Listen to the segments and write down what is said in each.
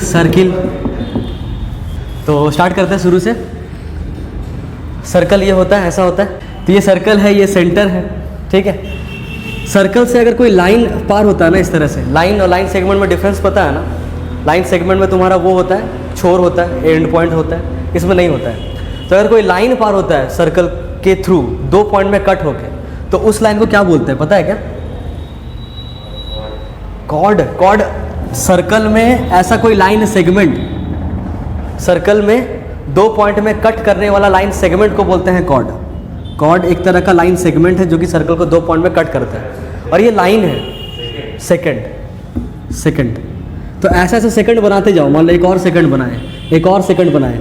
Circle. तो start करते हैं शुरू से। सर्कल ये होता है, ऐसा होता है। तो ये सर्कल है, ये सेंटर है, ठीक है। सर्कल से अगर कोई लाइन पार होता है ना, इस तरह से, लाइन और लाइन सेगमेंट में डिफरेंस पता है ना। लाइन सेगमेंट में तुम्हारा वो होता है, छोर होता है, एंड पॉइंट होता है, इसमें नहीं होता है। तो अगर कोई लाइन पार होता है सर्कल के थ्रू, 2 पॉइंट में कट होके, तो उस लाइन को क्या बोलते हैं पता है क्या? कॉर्ड। कॉर्ड। सर्कल में ऐसा कोई लाइन सेगमेंट, सर्कल में 2 पॉइंट में कट करने वाला लाइन सेगमेंट को बोलते हैं कॉर्ड। कॉर्ड एक तरह का लाइन सेगमेंट है जो कि सर्कल को 2 पॉइंट में कट करता है, और ये लाइन है सेकंड। तो ऐसे ऐसे सेकंड बनाते जाओ। मान लो एक और सेकंड बनाए, एक और सेकंड बनाए,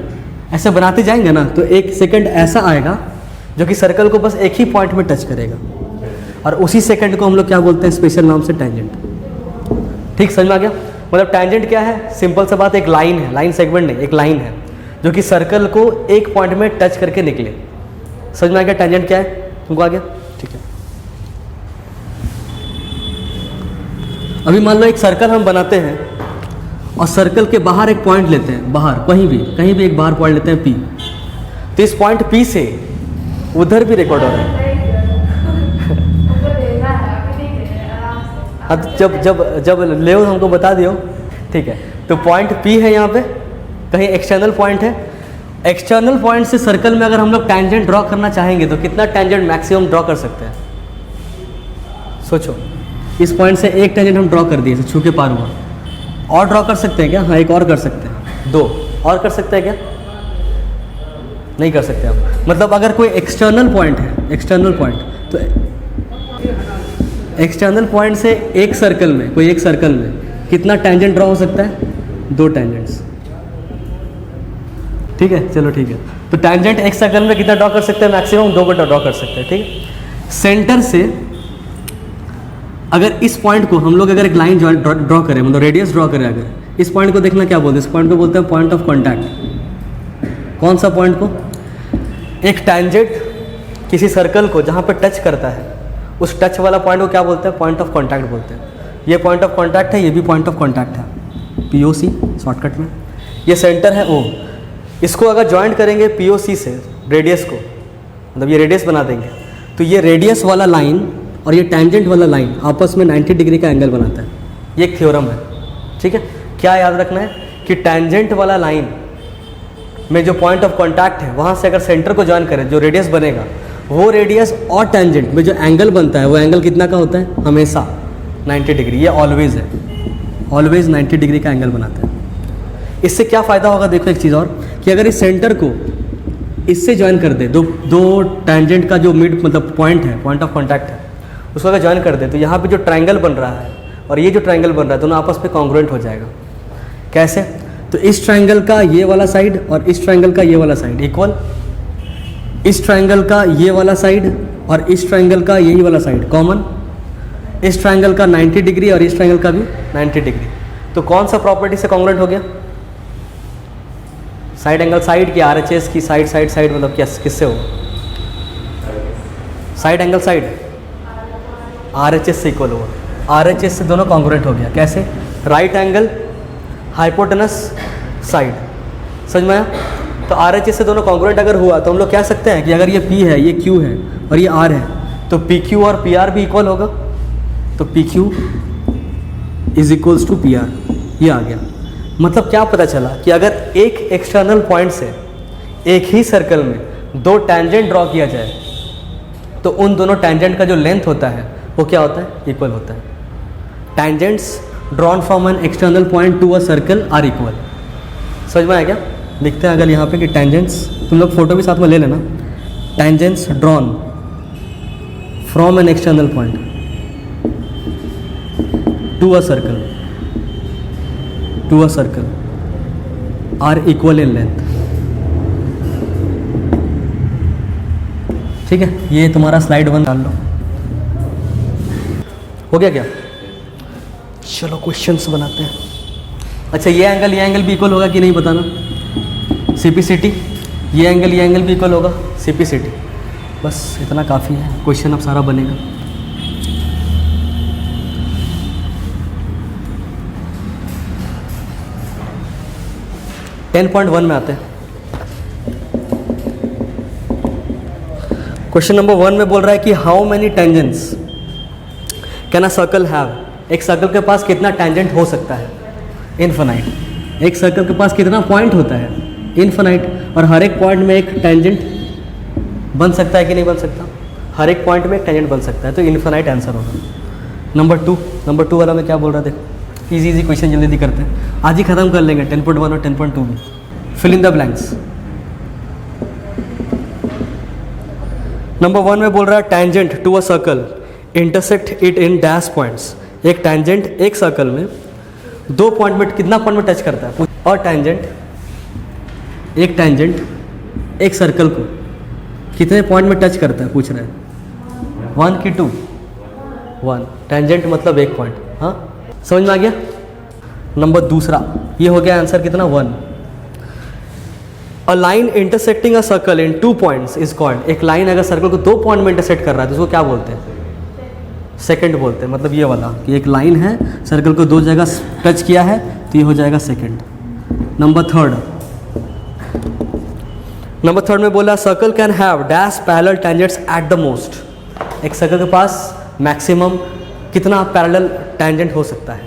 ऐसे बनाते जाएंगे ना, तो एक सेकंड ऐसा आएगा जो कि सर्कल को बस एक ही पॉइंट में टच करेगा, और उसी सेकंड को हम लोग क्या बोलते हैं स्पेशल नाम से टेंजेंट। ठीक, समझ में आ गया? मतलब टेंजेंट क्या है? सिंपल सा बात, एक लाइन है, लाइन सेगमेंट नहीं, एक लाइन है जो कि सर्कल को एक पॉइंट में टच करके निकले। समझ में आ गया टेंजेंट क्या है? तुमको आ गया? ठीक है। अभी मान लो एक सर्कल हम बनाते हैं और सर्कल के बाहर एक पॉइंट लेते हैं, बाहर कहीं भी एक बाहर पॉइंट लेते हैं P। तो इस पॉइंट P से उधर भी रिकॉर्ड हो रहा है। हाँ, तो जब ले हमको बता दियो, ठीक है। तो पॉइंट P है यहाँ पे, कहीं एक्सटर्नल पॉइंट है। एक्सटर्नल पॉइंट से सर्कल में अगर हम लोग टेंजेंट ड्रॉ करना चाहेंगे तो कितना टेंजेंट मैक्सिमम ड्रॉ कर सकते हैं? सोचो, इस पॉइंट से एक टेंजेंट हम ड्रॉ कर दिए, छू के पार हुआ। और ड्रॉ कर सकते हैं क्या? हाँ, एक और कर सकते हैं, 2 और कर सकते हैं क्या? नहीं कर सकते आप। मतलब अगर कोई एक्सटर्नल पॉइंट है, एक्सटर्नल पॉइंट, तो एक्सटर्नल पॉइंट से एक सर्कल में, कोई एक सर्कल में कितना टेंजेंट ड्रॉ हो सकता है? 2 टेंजेंट्स। ठीक है, चलो ठीक है। तो टेंजेंट एक सर्कल में कितना ड्रॉ कर सकते हैं? मैक्सिमम 2 को ड्रॉ कर सकते हैं, ठीक है। सेंटर से अगर इस पॉइंट को हम लोग अगर एक लाइन ड्रॉ करें, मतलब रेडियस ड्रॉ करें, अगर इस पॉइंट को देखना क्या बोलते हैं? इस पॉइंट को बोलते हैं पॉइंट ऑफ कॉन्टैक्ट। कौन सा पॉइंट को? एक टेंजेंट किसी सर्कल को जहाँ पे टच करता है, उस टच वाला पॉइंट को क्या बोलते हैं? पॉइंट ऑफ कॉन्टैक्ट बोलते हैं। ये पॉइंट ऑफ कॉन्टैक्ट है, ये भी पॉइंट ऑफ कॉन्टैक्ट है, POC शॉर्टकट में। ये सेंटर है O। इसको अगर ज्वाइंट करेंगे POC से रेडियस को, मतलब ये रेडियस बना देंगे, तो ये रेडियस वाला लाइन और ये टेंजेंट वाला लाइन आपस में 90 डिग्री का एंगल बनाता है। ये एक थ्योरम है, ठीक है। क्या याद रखना है कि टेंजेंट वाला लाइन में जो पॉइंट ऑफ कॉन्टैक्ट है, वहाँ से अगर सेंटर को ज्वाइन करें, जो रेडियस बनेगा, वो रेडियस और टेंजेंट में जो एंगल बनता है, वो एंगल कितना का होता है? हमेशा 90 डिग्री। ये ऑलवेज है, ऑलवेज 90 डिग्री का एंगल बनाता है। इससे क्या फ़ायदा होगा? देखो एक चीज़ और, कि अगर इस सेंटर को इससे ज्वाइन कर दे, दो टेंजेंट का जो मिड मतलब पॉइंट है, पॉइंट ऑफ कॉन्टैक्ट है, उसको अगर ज्वाइन कर दे, तो यहाँ पे जो ट्रायंगल बन रहा है और ये जो ट्रायंगल बन रहा है, दोनों आपस में कॉन्ग्रुएंट हो जाएगा। कैसे? तो इस ट्रायंगल का ये वाला साइड और इस ट्रायंगल का ये वाला साइड इक्वल, इस ट्रायंगल का ये वाला साइड और इस ट्रायंगल का यही वाला साइड कॉमन, इस ट्रायंगल का 90 डिग्री और इस ट्रायंगल का भी 90 डिग्री। तो कौन सा प्रॉपर्टी से कॉन्ग्रुएंट हो गया? साइड एंगल साइड की, RHS की साइड साइड साइड, मतलब क्या किससे हो? साइड एंगल साइड RHS से इक्वल हुआ। RHS से दोनों कॉन्ग्रुएंट हो गया। कैसे? Right angle hypotenuse side. समझ में आया? तो RHS से दोनों कॉन्ग्रुएंट अगर हुआ तो हम लोग कह सकते हैं कि अगर ये P है, ये Q है और ये R है, तो PQ और PR भी इक्वल होगा। तो PQ is equals to PR। ये आ गया। मतलब क्या पता चला कि अगर एक एक्सटर्नल पॉइंट से एक ही सर्कल में 2 टेंजेंट ड्रॉ किया जाए, तो उन दोनों टेंजेंट का जो लेंथ होता है वो क्या होता है? इक्वल होता है। Tangents drawn from an external point to a circle are equal. समझ में आया क्या? लिखते हैं अगर यहाँ पे कि टेंजेंट्स, तुम लोग फोटो भी साथ में ले लेना, tangents drawn from an external point to a circle are equal in length. ठीक है, ये तुम्हारा स्लाइड 1 डाल लो। हो गया क्या? चलो क्वेश्चंस बनाते हैं। अच्छा, ये एंगल भी इक्वल होगा कि नहीं बताना? CPCT, ये एंगल भी इक्वल होगा CPCT। बस इतना काफ़ी है, क्वेश्चन अब सारा बनेगा। 10.1 में आते हैं। क्वेश्चन नंबर 1 में बोल रहा है कि how many tangents can a circle have. एक सर्कल के पास कितना टेंजेंट हो सकता है? इनफाइनाइट। एक सर्कल के पास कितना पॉइंट होता है? इनफाइनाइट। और हर एक पॉइंट में एक टेंजेंट बन सकता है कि नहीं बन सकता? हर एक पॉइंट में एक टेंजेंट बन सकता है, तो इनफाइनाइट आंसर होगा। नंबर टू वाला में क्या बोल रहा है? देखो इजी क्वेश्चन जल्दी करते हैं, आज ही खत्म कर लेंगे 10.1 और 10.2 में। Fill in the blanks. Number 1 में बोल रहा है tangent to a circle intersect it in dash points. एक टेंजेंट एक सर्कल में दो पॉइंट में कितना पॉइंट में टच करता है? और एक टेंजेंट एक सर्कल को कितने पॉइंट में टच करता है पूछ रहे हैं? 1 की 2? 1। टेंजेंट मतलब एक पॉइंट। हाँ, समझ में आ गया? नंबर दूसरा, ये हो गया आंसर कितना? 1। A line intersecting a circle in 2 points is called. एक लाइन अगर सर्कल को 2 पॉइंट में इंटरसेक्ट कर रहा है तो उसको क्या बोलते हैं? सेकंड बोलते हैं। मतलब ये वाला कि एक लाइन है, सर्कल को 2 जगह टच किया है तो ये हो जाएगा सेकंड। नंबर थर्ड में बोला circle can have dash parallel tangents at the most. एक सर्कल के पास मैक्सिमम कितना पैरेलल टेंजेंट हो सकता है?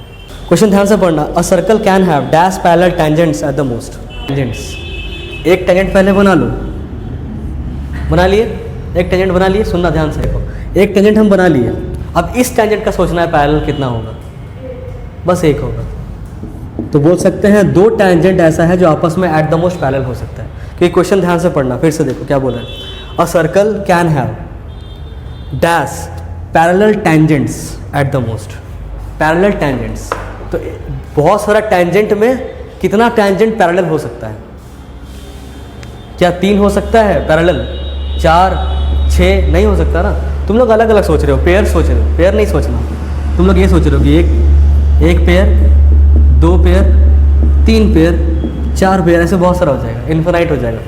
क्वेश्चन ध्यान से पढ़ना। A circle can have dash parallel tangents at the most. Tangents, एक टेंजेंट पहले बना लो। बना लिए? एक टेंजेंट बना लिए। सुनना ध्यान से देखो, एक टेंजेंट हम बना लिए। अब इस टेंजेंट का सोचना है पैरेलल कितना होगा? बस एक होगा। तो बोल सकते हैं 2 टेंजेंट ऐसा है जो आपस में एट द मोस्ट पैरेलल हो सकता है। क्योंकि क्वेश्चन ध्यान से पढ़ना, फिर से देखो क्या बोला है। A circle can have dash parallel tangents at the most. Parallel tangents, तो बहुत सारा टेंजेंट में कितना टेंजेंट पैरेलल हो सकता है? क्या 3 हो सकता है पैरेलल? 4, 6 नहीं हो सकता ना। तुम लोग अलग अलग सोच रहे हो, पेयर सोच रहे हो। पेयर नहीं सोचना, तुम लोग ये सोच रहे हो कि एक पेयर, 2 पेयर, 3 पेयर, 4 पेयर, ऐसे बहुत सारा हो जाएगा, इन्फिनाइट हो जाएगा।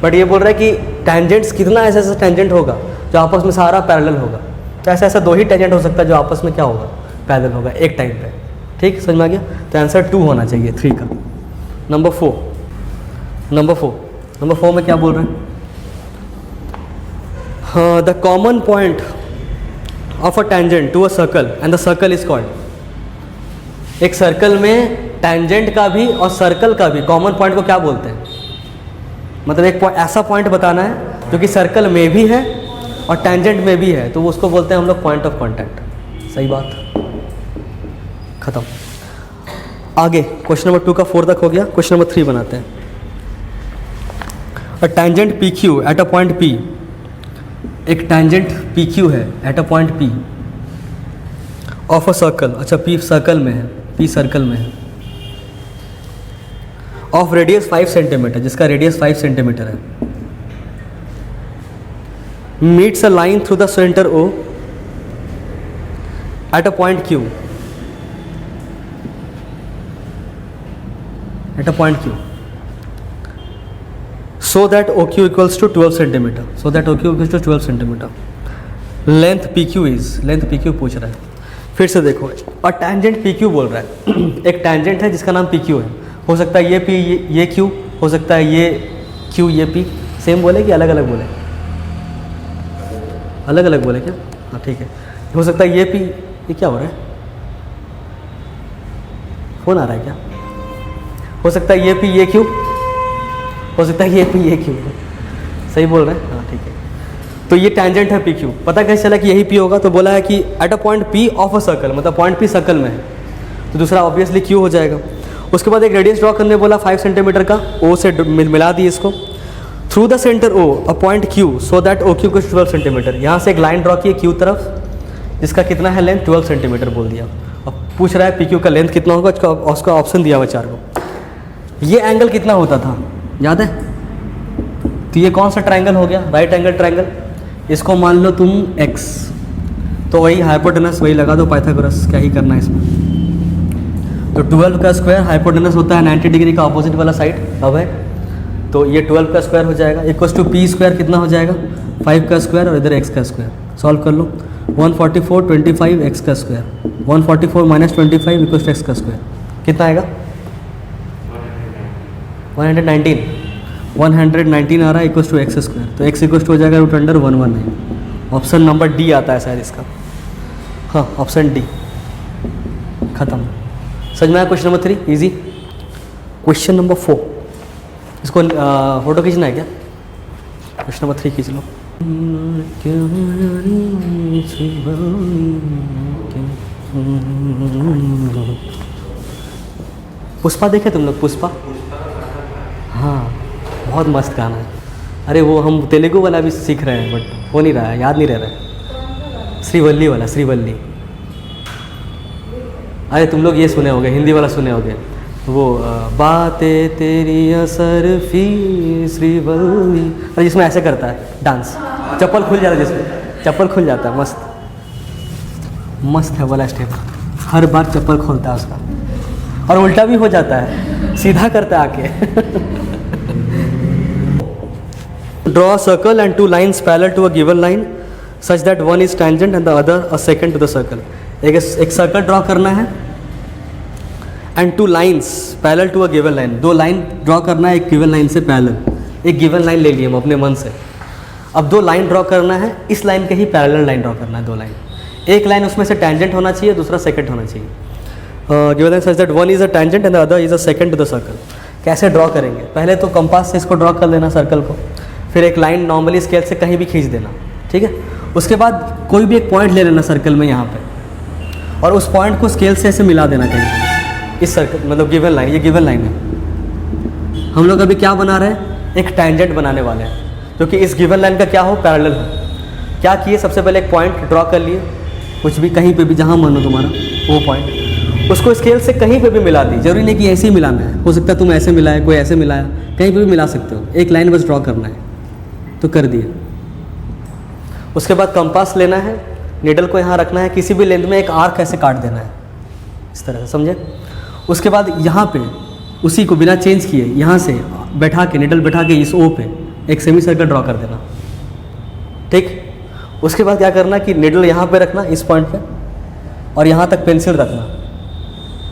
बट ये बोल रहा है कि टेंजेंट्स कितना ऐसा टेंजेंट होगा जो आपस में सारा पैरेलल होगा। तो ऐसा 2 ही टेंजेंट हो सकता है जो आपस में क्या होगा? पैरेलल होगा एक टाइम पे। ठीक, समझ में आ गया? तो आंसर 2 होना चाहिए 3 का। नंबर 4 में क्या बोल रहे हैं? हाँ, the common point of a tangent to a circle and the circle is called. एक सर्कल में टेंजेंट का भी और सर्कल का भी कॉमन पॉइंट को क्या बोलते हैं? मतलब एक ऐसा पॉइंट बताना है जो कि सर्कल में भी है और टेंजेंट में भी है, तो उसको बोलते हैं हम लोग पॉइंट ऑफ कांटेक्ट। सही बात, खत्म। आगे क्वेश्चन नंबर 2 का 4 तक हो गया। क्वेश्चन नंबर 3 बनाते हैं। A tangent P Q at a point P. एक टेंजेंट पी क्यू है at a point P of a circle. अच्छा, पी सर्कल में है, पी सर्कल में है, ऑफ रेडियस 5 सेंटीमीटर, जिसका रेडियस 5 सेंटीमीटर है। Meets a line through the centre O at a point Q. At a point Q so that OQ equals to 12 centimeter. So that OQ equals to 12 centimeter. Length PQ is, length PQ पूछ रहा है। फिर से देखो, और tangent PQ बोल रहा है। एक टेंजेंट है जिसका नाम PQ है। हो सकता है ये P ये Q, हो सकता है ये Q ये P। सेम बोले कि अलग अलग बोले? अलग अलग बोले क्या? हाँ ठीक है। हो सकता है ये P, ये क्या हो रहा है? फोन आ रहा है क्या? हो सकता है ये P ये Q, हो सकता है ये P ये Q। सही बोल रहे हैं? हाँ ठीक है। तो ये टेंजेंट है PQ। पता कैसे चला कि यही P होगा? तो बोला है कि eight a point P of a circle, मतलब पॉइंट P सर्कल में है, तो दूसरा ऑब्वियसली Q हो जाएगा। उसके बाद एक रेडियस ड्रॉ करने बोला 5 सेंटीमीटर का, O से मिला दिए इसको। Through the centre O a point Q so that OQ को 12 सेंटीमीटर। यहाँ से एक लाइन ड्रॉ की Q तरफ, जिसका कितना है लेंथ? 12 सेंटीमीटर बोल दिया। अब पूछ रहा है PQ का लेंथ कितना होगा, उसका ऑप्शन दिया हुआ 4 को। ये एंगल कितना होता था याद है? तो ये कौन सा ट्रायंगल हो गया? Right angle triangle. इसको मान लो तुम x, तो वही हाइपोटेनस वही लगा दो, पाइथागोरस। क्या ही करना है इसमें? तो 12 का स्क्वायर हाइपोटेनस होता है 90 डिग्री का ऑपोजिट वाला साइड। अब है तो ये 12 का स्क्वायर हो जाएगा इक्वल्स टू पी स्क्वायर कितना हो जाएगा? 5 का स्क्वायर और इधर x का स्क्वायर। सॉल्व कर लो। 144 25 x का स्क्वायर, 144 - 25 इक्वल्स टू x का स्क्वायर। कितना आएगा? 119 119 आ रहा है इक्वल्स टू एक्स स्क्वायर, तो एक्स इक्वल्स टू हो जाएगा √119। ऑप्शन नंबर डी आता है शायद इसका, हाँ ऑप्शन डी। ख़त्म। समझ में आया question number 3 easy. Question number 4, इसको फोटो खींचना है क्या? क्वेश्चन नंबर 3 खींच लो। पुष्पा देखे तुम लोग? पुष्पा, हाँ बहुत मस्त गाना है। अरे वो हम तेलुगु वाला भी सीख रहे हैं बट हो नहीं रहा है, याद नहीं रह रहा है। श्रीवल्ली वाला, श्रीवल्ली। अरे तुम लोग ये सुने होंगे, हिंदी वाला सुने होंगे वो बातें तेरी असरफी श्रीवल्ली, अरे जिसमें ऐसे करता है डांस, चप्पल खुल जाता है, जिसमें चप्पल खुल जाता है, मस्त मस्त है वाला स्टेप। हर बार चप्पल खोलता है उसका, और उल्टा भी हो जाता है, सीधा करता है आके। Draw a circle and 2 lines parallel to a given line such that one is tangent and the other a secant to the circle. एक सर्कल ड्रॉ करना है and 2 lines parallel to a given line, 2 line draw करना है एक given line से parallel. एक given line ले लिए हम अपने मन से, अब 2 लाइन ड्रॉ करना है, इस लाइन के ही पैरेलल लाइन ड्रॉ करना है, 2 लाइन। एक लाइन उसमें से टेंजेंट होना चाहिए, दूसरा सेकंड होना चाहिए। Given line such that one is a tangent and the other is a secant to the circle. कैसे ड्रॉ करेंगे? पहले तो कंपास से इसको ड्रॉ कर लेना सर्कल को, फिर एक लाइन नॉर्मली स्केल से कहीं भी खींच देना, ठीक है। उसके बाद कोई भी एक पॉइंट ले लेना सर्कल में यहाँ पे, और उस पॉइंट को स्केल से ऐसे मिला देना कहीं इस सर्कल, मतलब गिवन लाइन, ये गिवन लाइन है। हम लोग अभी क्या बना रहे हैं? एक टेंजेंट बनाने वाले हैं, क्योंकि इस गिवन लाइन का क्या हो, पैरेलल हो। क्या किए? सबसे पहले एक पॉइंट ड्रॉ कर लिए, कुछ भी कहीं पे भी जहाँ मन हो तुम्हारा वो पॉइंट, उसको स्केल से कहीं पे भी मिला दी। जरूरी नहीं कि ऐसे ही मिलाना है, हो सकता है तुम ऐसे मिलाए, कोई ऐसे मिलाया, कहीं पे भी मिला सकते हो। एक लाइन बस ड्रॉ करना है, तो कर दिए। उसके बाद कंपास लेना है, नीडल को यहाँ रखना है, किसी भी लेंथ में एक आर्क ऐसे काट देना है, इस तरह से, समझे। उसके बाद यहाँ पे उसी को बिना चेंज किए यहाँ से बैठा के, नीडल बैठा के इस ओ पे एक सेमी सर्कल ड्रॉ कर देना, ठीक। उसके बाद क्या करना कि नीडल यहाँ पे रखना इस पॉइंट पे, और यहाँ तक पेंसिल रखना।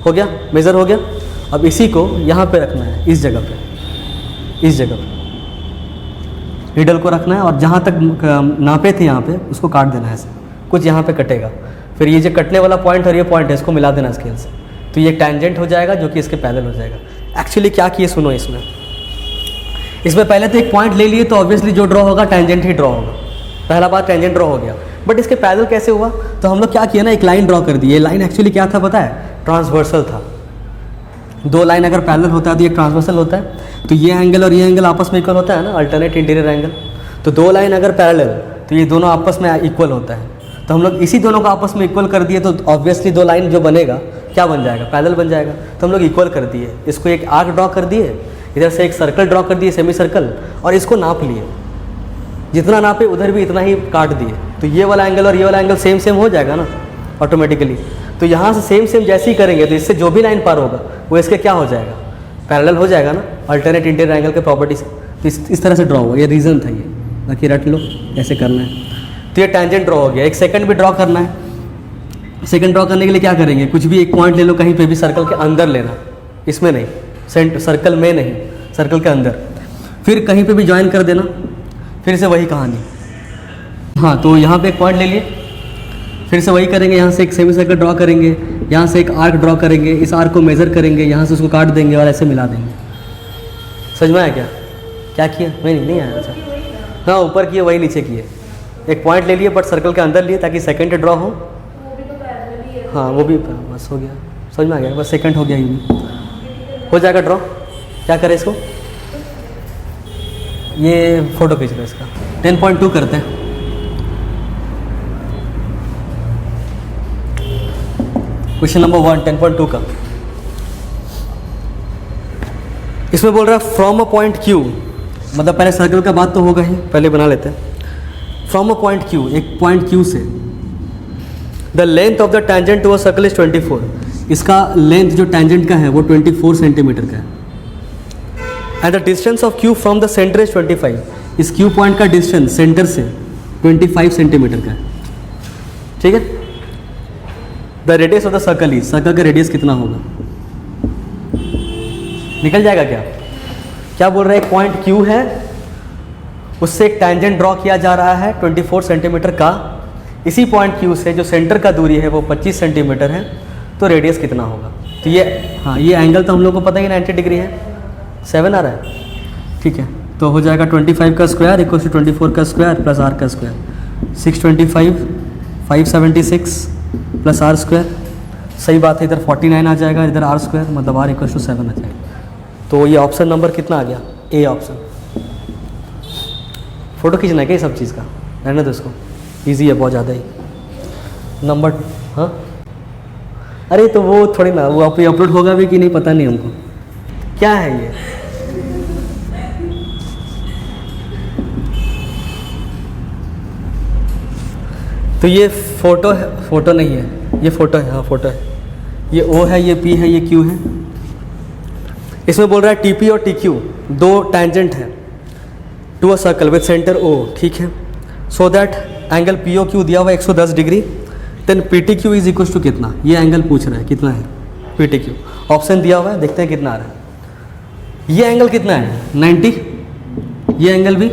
हो गया, मेज़र हो गया। अब इसी को यहाँ पे रखना है, इस जगह पे, इस जगह पे नीडल को रखना है, और जहाँ तक नापे थे यहाँ पे उसको काट देना है ऐसे, कुछ यहाँ पे कटेगा। फिर ये जो कटने वाला पॉइंट और ये पॉइंट है, इसको मिला देना स्केल से, तो ये टेंजेंट हो जाएगा जो कि इसके पैरेलल हो जाएगा। एक्चुअली क्या किए सुनो, इसमें पहले तो एक पॉइंट ले लिए, तो ऑब्वियसली जो ड्रॉ होगा टेंजेंट ही ड्रॉ होगा। पहला बार टेंजेंट ड्रॉ हो गया, बट इसके पैरेलल कैसे हुआ? तो हम लोग क्या किया ना, एक लाइन ड्रॉ कर दी। ये लाइन एक्चुअली क्या था पता है? ट्रांसवर्सल था। 2 लाइन अगर पैरेलल होता है तो ये ट्रांसवर्सल होता है, तो ये एंगल और ये एंगल आपस में इक्वल होता है ना, अल्टरनेट इंटीरियर एंगल। तो 2 लाइन अगर पैरेलल, तो ये दोनों आपस में इक्वल होता है। तो हम लोग इसी दोनों को आपस में इक्वल कर दिए, तो ऑब्वियसली 2 लाइन जो बनेगा क्या बन जाएगा, पैरेलल बन जाएगा। तो हम लोग इक्वल कर दिए, इसको एक आर्क ड्रॉ कर दिए, इधर से एक सर्कल ड्रॉ कर दिए, सेमी सर्कल, और इसको नाप लिए, जितना नापे उधर भी इतना ही काट दिए। तो ये वाला एंगल और ये वाला एंगल सेम सेम हो जाएगा ना ऑटोमेटिकली। तो यहाँ से सेम सेम जैसे ही करेंगे, तो इससे जो भी लाइन पार होगा वो इसके क्या हो जाएगा, पैरेलल हो जाएगा ना, अल्टरनेट इंटीरियर एंगल के प्रॉपर्टी से। तो इस तरह से ड्रॉ हुआ, ये रीज़न था ये, बाकी रट लो ऐसे करना है। तो ये टेंजेंट ड्रॉ हो गया। एक सेकंड भी ड्रॉ करना है, सेकंड ड्रॉ करने के लिए क्या करेंगे, कुछ भी एक पॉइंट ले लो, कहीं पे भी सर्कल के अंदर लेना, इसमें नहीं, सर्कल में नहीं, सर्कल के अंदर, फिर कहीं पे भी ज्वाइन कर देना, फिर से वही कहानी। हाँ, तो यहाँ पे एक पॉइंट ले लिए, फिर से वही करेंगे, यहाँ से एक सेमी सर्कल ड्रॉ करेंगे, यहाँ से एक आर्क ड्रॉ करेंगे, इस आर्क को मेज़र करेंगे, यहाँ से उसको काट देंगे और ऐसे मिला देंगे। समझ में आया क्या? क्या किया? नहीं आया। अच्छा, हाँ, ऊपर किए वही नीचे किए, एक पॉइंट ले लिए बट सर्कल के अंदर लिए ताकि सेकंड ड्रॉ हो। हाँ, वो भी बस हो गया, समझ में आ गया, बस सेकंड हो गया, ये भी हो जाएगा ड्रॉ। क्या करें इसको, ये फोटो खींच लो इसका। 10.2 करते हैं। क्वेश्चन नंबर 1 10.2 का, इसमें बोल रहा है फ्रॉम अ पॉइंट Q, मतलब पहले सर्कल का बात तो होगा ही, पहले बना लेते हैं। फ्रॉम अ पॉइंट Q, एक पॉइंट Q से, the length of the tangent to a circle is 24, इसका लेंथ जो टेंजेंट का है वो 24 सेंटीमीटर का है। And the distance of Q from the centre is 25, इस Q पॉइंट का डिस्टेंस सेंटर से 25 सेंटीमीटर का है, ठीक है। The radius of the circle is, circle का रेडियस कितना होगा, निकल जाएगा क्या? क्या बोल रहे हैं, एक पॉइंट क्यू है, उससे एक टैंजेंट ड्रॉ किया जा रहा है 24 सेंटीमीटर का। इसी पॉइंट क्यू से जो सेंटर का दूरी है वो 25 सेंटीमीटर है, तो रेडियस कितना होगा। तो ये, हाँ, ये एंगल तो हम लोग को पता ही 90 डिग्री है, 7 आ रहा है, ठीक है। तो हो जाएगा 25 का स्क्वायर इक्वल टू 24 का स्क्वायर प्लस आर का स्क्वायर, 625 576 प्लस आर स्क्वायर। सही बात है, इधर 49 आ जाएगा, इधर आर स्क्वायर, मतलब आर इक्वल टू 7 आ जाएगा। तो ये ऑप्शन नंबर कितना आ गया, ए ऑप्शन। फ़ोटो खींचना है क्या ये सब चीज़ का, रहने दो इसको, ईजी है बहुत ज़्यादा ही। नंबर, हाँ, अरे तो वो थोड़ी ना, वो अपलोड होगा भी कि नहीं पता नहीं हमको। क्या है ये, तो ये फ़ोटो है, फ़ोटो नहीं है, ये फ़ोटो है, हाँ फ़ोटो है। ये ओ है, ये पी है, ये क्यू है। इसमें बोल रहा है टीपी और टीक्यू दो टैंजेंट है to a circle with centre O, ठीक है। So that angle P O Q दिया हुआ है 110 डिग्री, then P T Q is equal to कितना, ये एंगल पूछ रहा है कितना है पी टी क्यू। ऑप्शन दिया हुआ है, देखते हैं कितना आ रहा है। ये एंगल कितना है 90, ये एंगल भी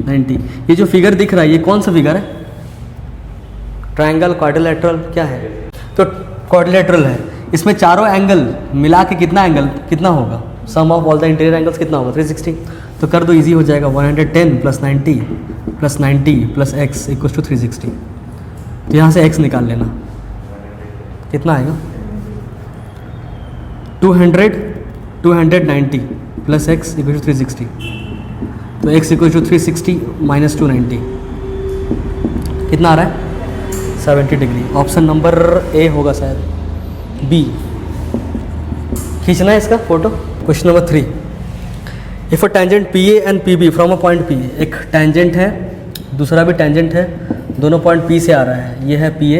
90। ये जो फिगर दिख रहा है ये कौन सा फिगर है, ट्रायंगल, क्वाड्रिलेटरल, क्या है, तो क्वाड्रिलेटरल है। इसमें चारों एंगल मिला के कितना एंगल कितना होगा, sum of all the interior angles कितना होगा 360। तो कर दो, इजी हो जाएगा, 110 plus 90 plus 90 plus x equal to 360। तो यहाँ से एक्स निकाल लेना, कितना आएगा 290 प्लस एक्स इक्वल टू 360। तो एक्स इक्वल टू 360 माइनस 290 कितना आ रहा है 70 डिग्री। ऑप्शन नंबर ए होगा शायद, बी। खींचना है इसका photo. Question number 3, if a tangent P A and P B from a point P, एक टेंजेंट है दूसरा भी टेंजेंट है, दोनों पॉइंट पी से आ रहा है, ये है पी ए,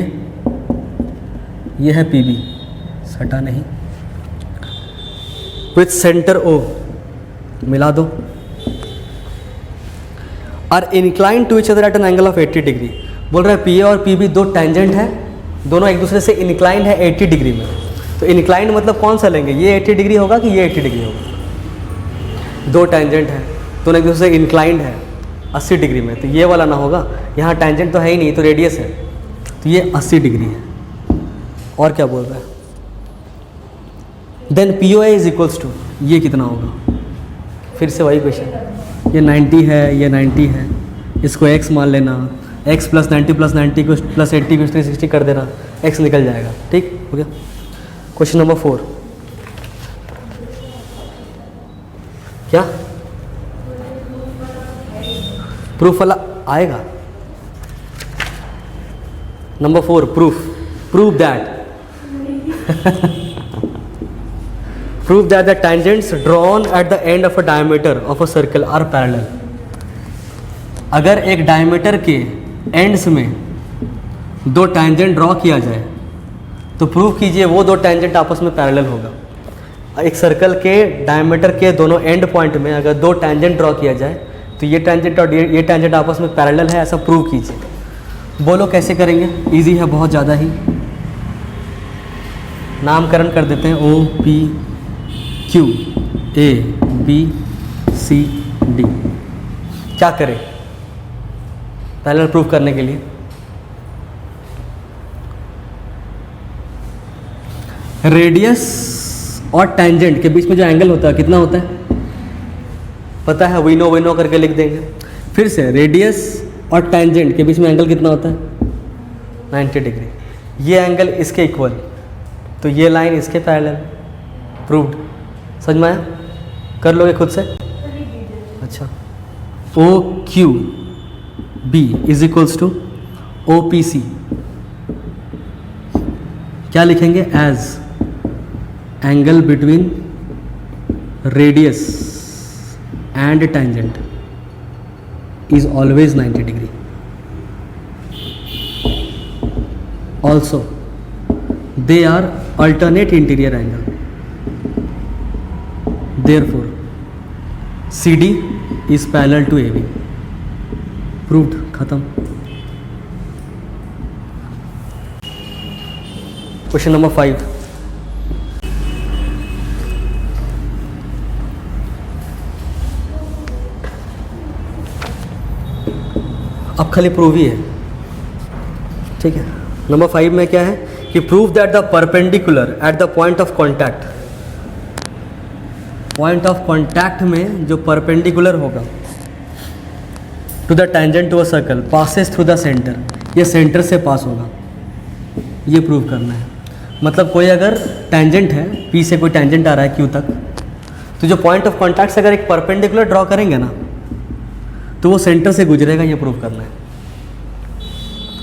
ये है पी बी, सटा नहीं, विथ सेंटर ओ, मिला दो, are inclined to each other at an angle of 80 degree. बोल रहा है पी ए और पी बी दो टेंजेंट है, दोनों एक दूसरे से इंक्लाइन है 80 डिग्री में। तो इंक्लाइन मतलब कौन सा लेंगे, ये 80 डिग्री होगा कि ये 80 डिग्री होगा। दो टेंजेंट है, दोनों एक दूसरे से इंक्लाइंड है 80 डिग्री में, तो ये वाला ना होगा, यहाँ टेंजेंट तो है ही नहीं, तो रेडियस है, तो ये 80 डिग्री है। और क्या बोल रहा है, then P O A is equals to, ये कितना होगा, फिर से वही क्वेश्चन, ये 90 है, ये 90 है, इसको x मान लेना, x प्लस 90 प्लस 90 को प्लस 80 को 360 कर देना, x निकल जाएगा, ठीक हो गया। क्वेश्चन नंबर 4, क्या प्रूफ वाला आएगा। Number 4, prove that prove that the tangents drawn at the end of a diameter of a circle are parallel। अगर एक डायमीटर के एंड्स में दो टैंजेंट ड्रॉ किया जाए तो प्रूव कीजिए वो दो टैंजेंट आपस में पैरेलल होगा। एक सर्कल के डायमीटर के दोनों एंड पॉइंट में अगर दो टैंजेंट ड्रॉ किया जाए तो ये टैंजेंट और ये टैंजेंट आपस में पैरेलल है, ऐसा प्रूव कीजिए। बोलो कैसे करेंगे, इजी है बहुत ज़्यादा ही। नामकरण कर देते हैं, O P Q A B C D. क्या करें पैरेलल प्रूफ करने के लिए, रेडियस और टेंजेंट के बीच में जो एंगल होता है कितना होता है पता है, वी नो करके लिख देंगे। फिर से रेडियस और टेंजेंट के बीच में एंगल कितना होता है 90 डिग्री। ये एंगल इसके इक्वल, तो ये लाइन इसके पैरेलल, प्रूव्ड। समझ में आया, कर लोगे खुद से। अच्छा, O Q B is equals to O P C, क्या लिखेंगे, as angle between radius and tangent is always 90 degree. Also they are alternate interior angle, therefore CD is parallel to AB। proved, खत्म। Question number 5, अब खाली prove ही है, ठीक है। Number 5 में क्या है कि prove that the perpendicular at the point of contact, point of contact में जो परपेंडिकुलर होगा to the tangent to a circle passes through the centre, ये सेंटर से पास होगा, ये प्रूव करना है। मतलब कोई अगर टेंजेंट है, पी से कोई टेंजेंट आ रहा है क्यू तक, तो जो पॉइंट ऑफ कॉन्टैक्ट से अगर एक परपेंडिकुलर ड्रॉ करेंगे ना तो वो सेंटर से गुजरेगा, ये प्रूव करना है।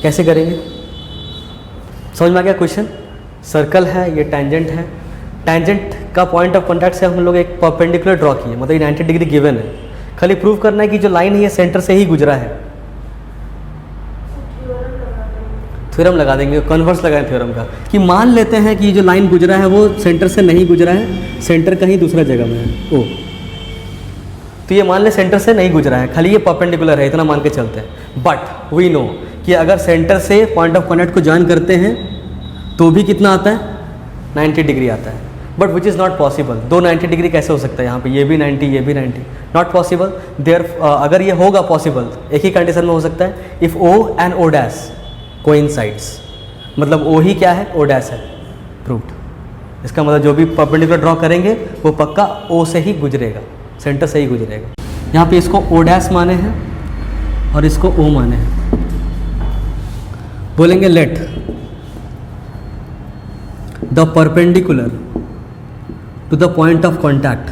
कैसे करेंगे, समझ में आ गया क्वेश्चन? सर्कल है, ये टेंजेंट है, टेंजेंट का पॉइंट ऑफ कॉन्टैक्ट से हम लोग एक परपेंडिकुलर ड्रॉ किए, मतलब ये 90 डिग्री गिवन है। खाली प्रूव करना है कि जो लाइन है ये सेंटर से ही गुजरा है। थ्योरम लगा देंगे, कन्वर्स लगाएं थ्योरम का, कि मान लेते हैं कि जो लाइन गुजरा है वो सेंटर से नहीं गुजरा है, सेंटर कहीं दूसरा जगह में है ओ, तो ये मान ले सेंटर से नहीं गुजरा है, खाली ये परपेंडिकुलर है, इतना मान के चलते हैं। बट वी नो कि अगर सेंटर से पॉइंट ऑफ कॉन्टैक्ट को ज्वाइन करते हैं तो भी कितना आता है, 90 डिग्री आता है। But which is not possible, दो 90 डिग्री कैसे हो सकता है यहाँ पे, ये भी 90 ये भी 90, नॉट पॉसिबल। देयर अगर ये होगा पॉसिबल, एक ही कंडीशन में हो सकता है, if O and O dash coincides, मतलब ओ ही क्या है, ओ डैश है, प्रूव्ड। इसका मतलब जो भी परपेंडिकुलर ड्रॉ करेंगे वो पक्का ओ से ही गुजरेगा, सेंटर से ही गुजरेगा। यहाँ पे इसको ओ डैश माने हैं और इसको ओ माने हैं। बोलेंगे let the perpendicular to the point of contact,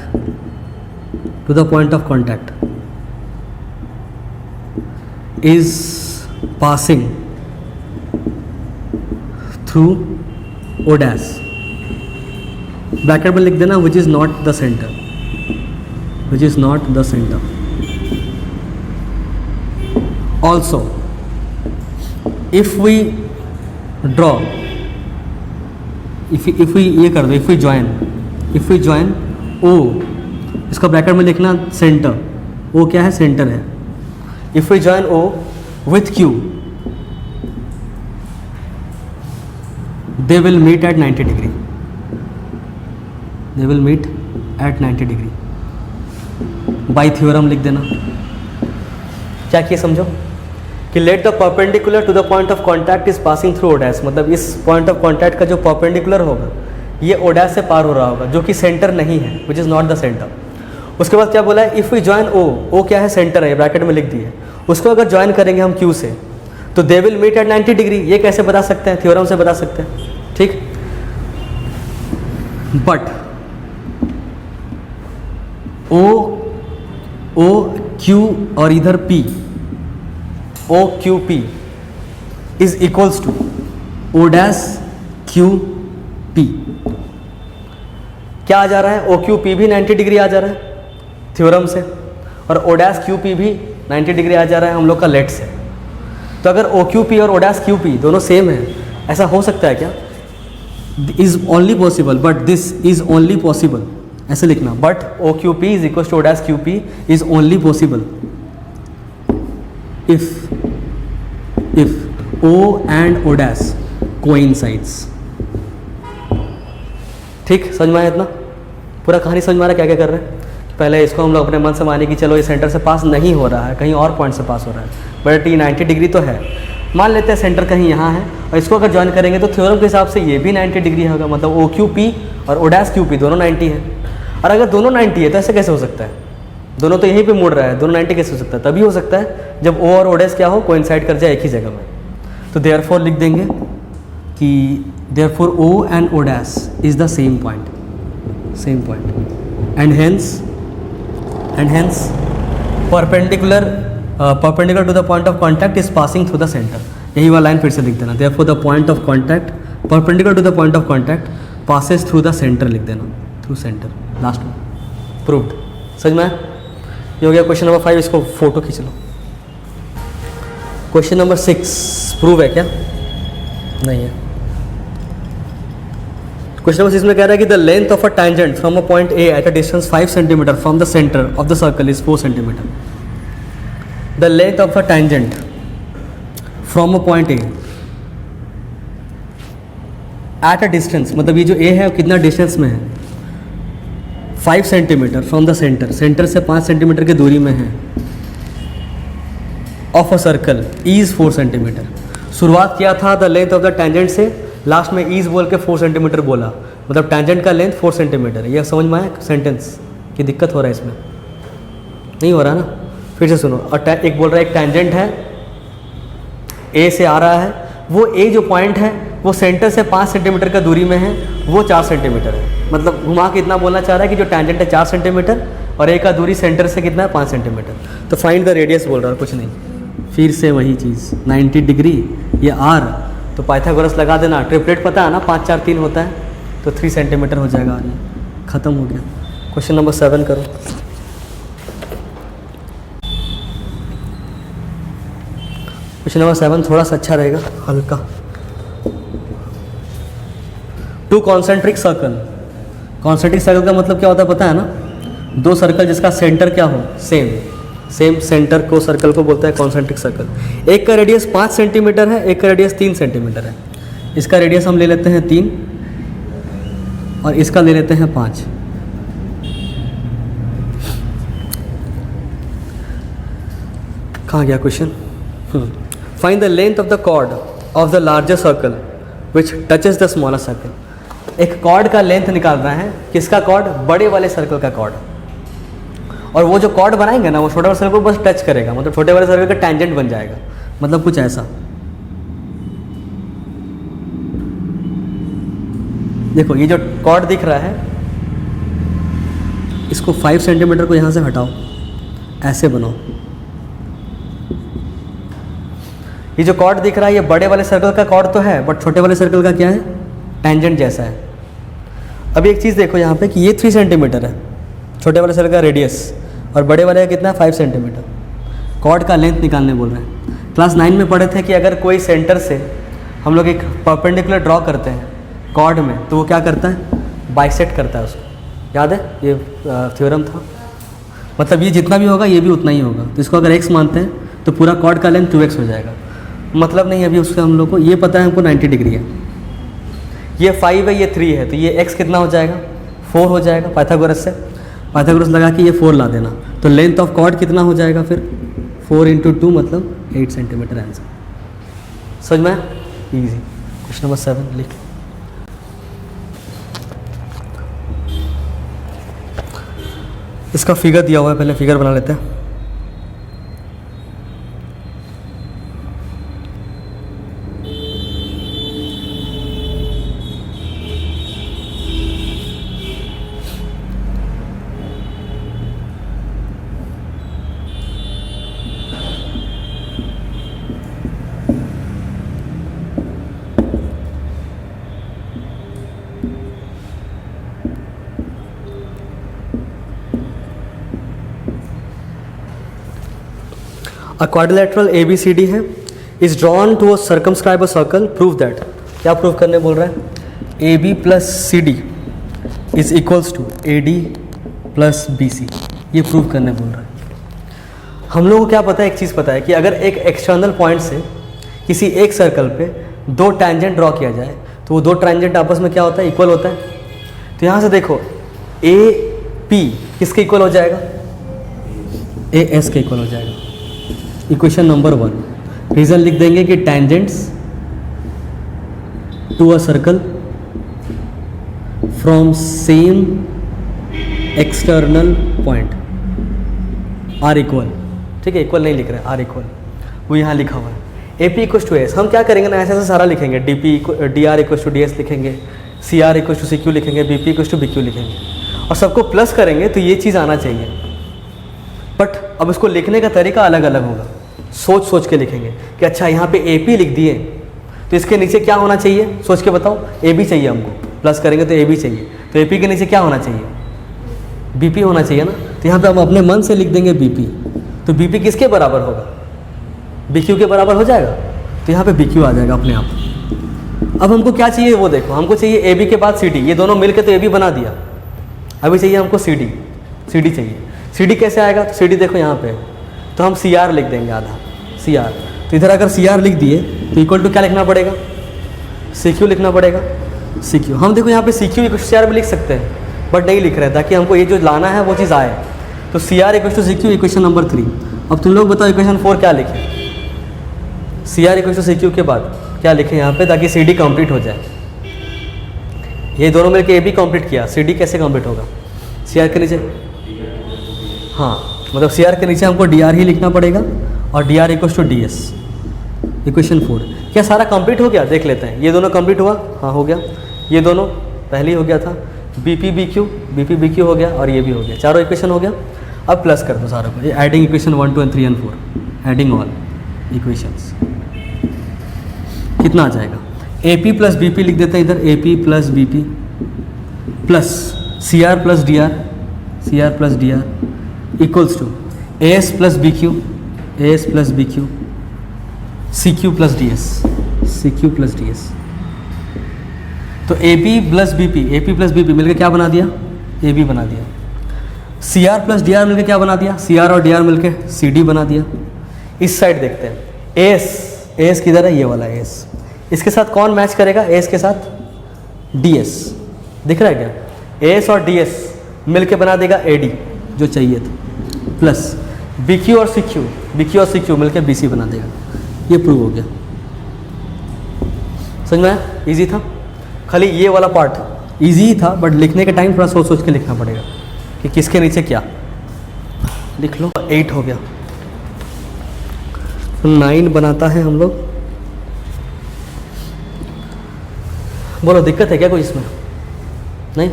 to the point of contact is passing through O dash, bracket में लिख देना which is not the centre, which is not the center. Also, if we draw, if we ये कर दो, if we join O, इसका bracket में लिखना centre, O क्या है, सेंटर है। If we join O with Q, they will meet at 90 degree. They will meet at 90 degree. By theorem लिख देना। क्या किए समझो कि let the perpendicular to the point of contact is passing through O dash, मतलब इस point of contact का जो परपेंडिकुलर होगा ये ओ डैश से पार हो रहा होगा, जो कि सेंटर नहीं है, which is not the centre. उसके बाद क्या बोला है, इफ़ वी ज्वाइन ओ, ओ क्या है, सेंटर है, ब्रैकेट में लिख दिए। उसको अगर ज्वाइन करेंगे हम क्यू से तो they will meet at 90 degree. ये कैसे बता सकते हैं, थ्योरम से बता सकते हैं, ठीक। बट ओ क्यू और इधर P, O Q P is equals to O dash Q P। क्या आ जा रहा है, ओ क्यू P भी 90 डिग्री आ जा रहा है थ्योरम से, और ओ डैश क्यू P भी 90 डिग्री आ जा रहा है हम लोग का लेट से। तो अगर ओ क्यू P और ओ डैश क्यू P दोनों सेम है, ऐसा हो सकता है क्या, is only possible, but this is only possible, ऐसे लिखना। But O Q P is equal to O dash Q P is only possible if O and O dash coincides. ठीक, समझ में आया इतना? पूरा कहानी समझ में आ रहा है क्या क्या कर रहे हैं? पहले इसको हम लोग अपने मन से माने कि चलो ये सेंटर से पास नहीं हो रहा है, कहीं और पॉइंट से पास हो रहा है, बट ये 90 डिग्री तो है। मान लेते हैं सेंटर कहीं यहाँ है और इसको अगर ज्वाइन करेंगे तो थ्योरम के हिसाब से ये भी 90 डिग्री होगा, मतलब ओ क्यू पी और ओ डैश क्यू पी दोनों 90 है। और अगर दोनों 90 है तो ऐसे कैसे हो सकता है, दोनों तो यहीं पे मुड़ रहा है, दोनों 90 कैसे हो सकता है? तभी हो सकता है जब ओ और ओ डैश क्या हो, कोइंसाइड कर जाए एक ही जगह में। तो देयरफॉर लिख देंगे कि therefore O and O dash is the same point, and hence perpendicular to the point of contact is passing through the centre. यही वाला लाइन फिर से लिख देना, therefore the point of contact perpendicular to the point of contact passes through the centre, लिख देना through centre last में, proved. समझ में? ये हो गया क्वेश्चन नंबर 5, इसको फोटो खींच लो। क्वेश्चन नंबर 6 प्रूव है क्या? नहीं है। क्वेश्चन नंबर 6 में कह रहा है कि the length of a tangent from a point A at a distance 5 centimetre from the centre of the circle is 4 centimetre. The length of a tangent from a point A at a distance, मतलब ये जो ए है कितना distance में है, 5 centimetre from the centre, centre से 5 centimetre की दूरी में है, of a circle is 4 centimetre. शुरुआत किया था the length of the tangent से, लास्ट में इज बोल के 4 सेंटीमीटर बोला, मतलब टेंजेंट का लेंथ 4 सेंटीमीटर। यह समझ में आया सेंटेंस की दिक्कत हो रहा है इसमें? नहीं हो रहा ना? फिर से सुनो। और एक बोल रहा है एक टेंजेंट है, ए से आ रहा है, वो ए जो पॉइंट है वो सेंटर से 5 सेंटीमीटर का दूरी में है, वो 4 सेंटीमीटर है। मतलब घुमा के इतना बोलना चाह रहा है कि जो टेंजेंट है 4 सेंटीमीटर और ए का दूरी सेंटर से कितना है 5 सेंटीमीटर। तो फाइंड द रेडियस बोल रहा है, कुछ नहीं। फिर से वही चीज़ 90 डिग्री, ये आर, तो पाइथागोरस लगा देना। ट्रिपलेट पता है ना, 5 4 3 होता है, तो 3 सेंटीमीटर हो जाएगा। आर खत्म हो गया। क्वेश्चन नंबर 7 करो। क्वेश्चन नंबर 7 थोड़ा सा अच्छा रहेगा, हल्का। To concentric circle. Concentric circle का मतलब क्या होता है पता है ना? दो सर्कल जिसका सेंटर क्या हो, सेम सेंटर को सर्कल को बोलता है कॉन्सेंट्रिक सर्कल। एक का रेडियस 5 सेंटीमीटर है, एक का रेडियस 3 सेंटीमीटर है। इसका रेडियस हम ले लेते हैं 3 और इसका ले लेते हैं 5। कहाँ गया question? Find the length of the chord of the larger circle which touches the smaller circle. एक कॉर्ड का लेंथ निकालना है, किसका कॉर्ड? बड़े वाले सर्कल का कॉर्ड। और वो जो कॉर्ड बनाएंगे ना, वो छोटे वाले सर्कल को बस टच करेगा, मतलब छोटे वाले सर्कल का टेंजेंट बन जाएगा। मतलब कुछ ऐसा। देखो ये जो कॉर्ड दिख रहा है, इसको 5 सेंटीमीटर को यहाँ से हटाओ, ऐसे बनाओ। ये जो कॉर्ड दिख रहा है ये बड़े वाले सर्कल का कॉर्ड तो है, बट छोटे वाले सर्कल का क्या है? टेंजेंट जैसा है। अब एक चीज़ देखो यहाँ पे कि ये 3 सेंटीमीटर है छोटे वाले सर्कल का रेडियस, और बड़े वाले का कितना है? 5 सेंटीमीटर। कॉर्ड का लेंथ निकालने बोल रहे हैं। क्लास 9 में पढ़े थे कि अगर कोई सेंटर से हम लोग एक परपेंडिकुलर ड्रॉ करते हैं कॉर्ड में, तो वो क्या करता है? बाइसेक्ट करता है उसको। याद है? ये थ्योरम था। मतलब ये जितना भी होगा ये भी उतना ही होगा। तो इसको अगर x मानते हैं तो पूरा कॉर्ड का लेंथ 2x हो जाएगा। मतलब नहीं अभी उसका हम लोग को ये पता है, हमको 90 डिग्री है, ये 5 है, ये 3 है, तो ये x कितना हो जाएगा? 4 हो जाएगा। पाइथागोरस से पाइथागोरस लगा के ये 4 ला देना, तो लेंथ ऑफ कॉर्ड कितना हो जाएगा फिर? 4 × 2 मतलब 8 सेंटीमीटर आंसर। समझ में? इजी। क्वेश्चन नंबर 7 लिख। इसका फिगर दिया हुआ है, पहले फिगर बना लेते हैं। A quadrilateral ABCD है, is drawn to a circumscribe a circle, prove that। क्या प्रूव करने बोल रहा है? AB + CD is equals to AD + BC। ये प्रूव करने बोल रहा है। हम लोगों को क्या पता है? एक चीज़ पता है कि अगर एक एक्सटर्नल पॉइंट से किसी एक सर्कल पे 2 टेंजेंट ड्रॉ किया जाए तो वो 2 टेंजेंट आपस में क्या होता है? इक्वल होता है। तो यहाँ से देखो AP किसके इक्वल हो जाएगा? AS के इक्वल हो जाएगा। इक्वेशन नंबर 1 रीज़न लिख देंगे कि tangents to a circle from same external point are equal. ठीक है, इक्वल नहीं लिख रहे हैं, आर इक्वल, वो यहाँ लिखा हुआ है। AP = S। हम क्या करेंगे ना, ऐसे ऐसे सारा लिखेंगे। DR = DS लिखेंगे, CR = CQ लिखेंगे, BP = BQ लिखेंगे, और सबको प्लस करेंगे तो ये चीज़ आना चाहिए। बट अब इसको लिखने का तरीका अलग अलग होगा। सोच सोच के लिखेंगे कि अच्छा यहाँ पे AP लिख दिए तो इसके नीचे क्या होना चाहिए? सोच के बताओ। AB चाहिए हमको, प्लस करेंगे तो AB चाहिए, तो AP के नीचे क्या होना चाहिए? BP होना चाहिए ना। तो यहाँ पे हम अपने मन से लिख देंगे BP। तो BP किसके बराबर होगा? BQ के बराबर हो जाएगा। तो यहाँ पे BQ आ जाएगा अपने आप। अब हमको क्या चाहिए वो देखो। हमको चाहिए AB के बाद CD, ये दोनों मिलकर तो AB बना दिया। अभी चाहिए हमको CD चाहिए। CD कैसे आएगा? तो CD देखो यहाँ पे, तो हम CR लिख देंगे, आधा CR। तो इधर अगर CR लिख दिए तो इक्वल टू क्या लिखना पड़ेगा? CQ लिखना पड़ेगा। CQ हम देखो यहाँ पे CQ = CR भी लिख सकते हैं, बट नहीं लिख रहे हैं ताकि हमको ये जो लाना है वो चीज़ आए। तो CR = CQ, इक्वेशन नंबर 3। अब तुम लोग बताओ इक्वेशन 4 क्या लिखें? C R equal to C Q के बाद क्या लिखें यहाँ पे, ताकि सी डी कंप्लीट हो जाए। ये दोनों मिलकर ए बी कंप्लीट किया, सी डी कैसे कंप्लीट होगा? सी आर के नीचे, हाँ मतलब सी आर के नीचे हमको डी आर ही लिखना पड़ेगा, और D R equal to D S. Equation 4 क्या सारा कंप्लीट हो गया? देख लेते हैं। ये दोनों कंप्लीट हुआ, हाँ हो गया। ये दोनों पहले ही हो गया था, बी पी बी क्यू हो गया, और ये भी हो गया। चारों इक्वेशन हो गया। अब प्लस कर दो सारों को, ये adding equation 1 2 3 4, adding all equations. कितना आ जाएगा? A P plus B P लिख देते हैं इधर, A P plus B P plus C R plus D R, C R plus D R equals to A S plus B Q, A S plus B Q, C Q plus D S, C Q plus D S. तो A P plus B P, A P plus B P मिलकर क्या बना दिया? A B बना दिया। C R plus D R मिलकर क्या बना दिया? सी आर और डी आर मिलकर सी डी बना दिया। इस साइड देखते हैं, ए एस किधर है? ये वाला ए एस। इसके साथ कौन मैच करेगा? ए एस के साथ डी एस। दिख रहा है क्या? ए एस और डी एस मिलकर बना देगा ए डी, जो चाहिए था, प्लस बी क्यू और सी क्यू, बी क्यू और सी क्यू मिलकर बी सी बना देगा। ये प्रूव हो गया। समझ में आया? इजी था। खाली ये वाला पार्ट इजी ही था, बट लिखने के टाइम थोड़ा सोच सोच के लिखना पड़ेगा कि किसके नीचे क्या। लिख लो। 8 हो गया। तो 9 बनाता है हम लोग। बोलो दिक्कत है क्या कोई इसमें? नहीं?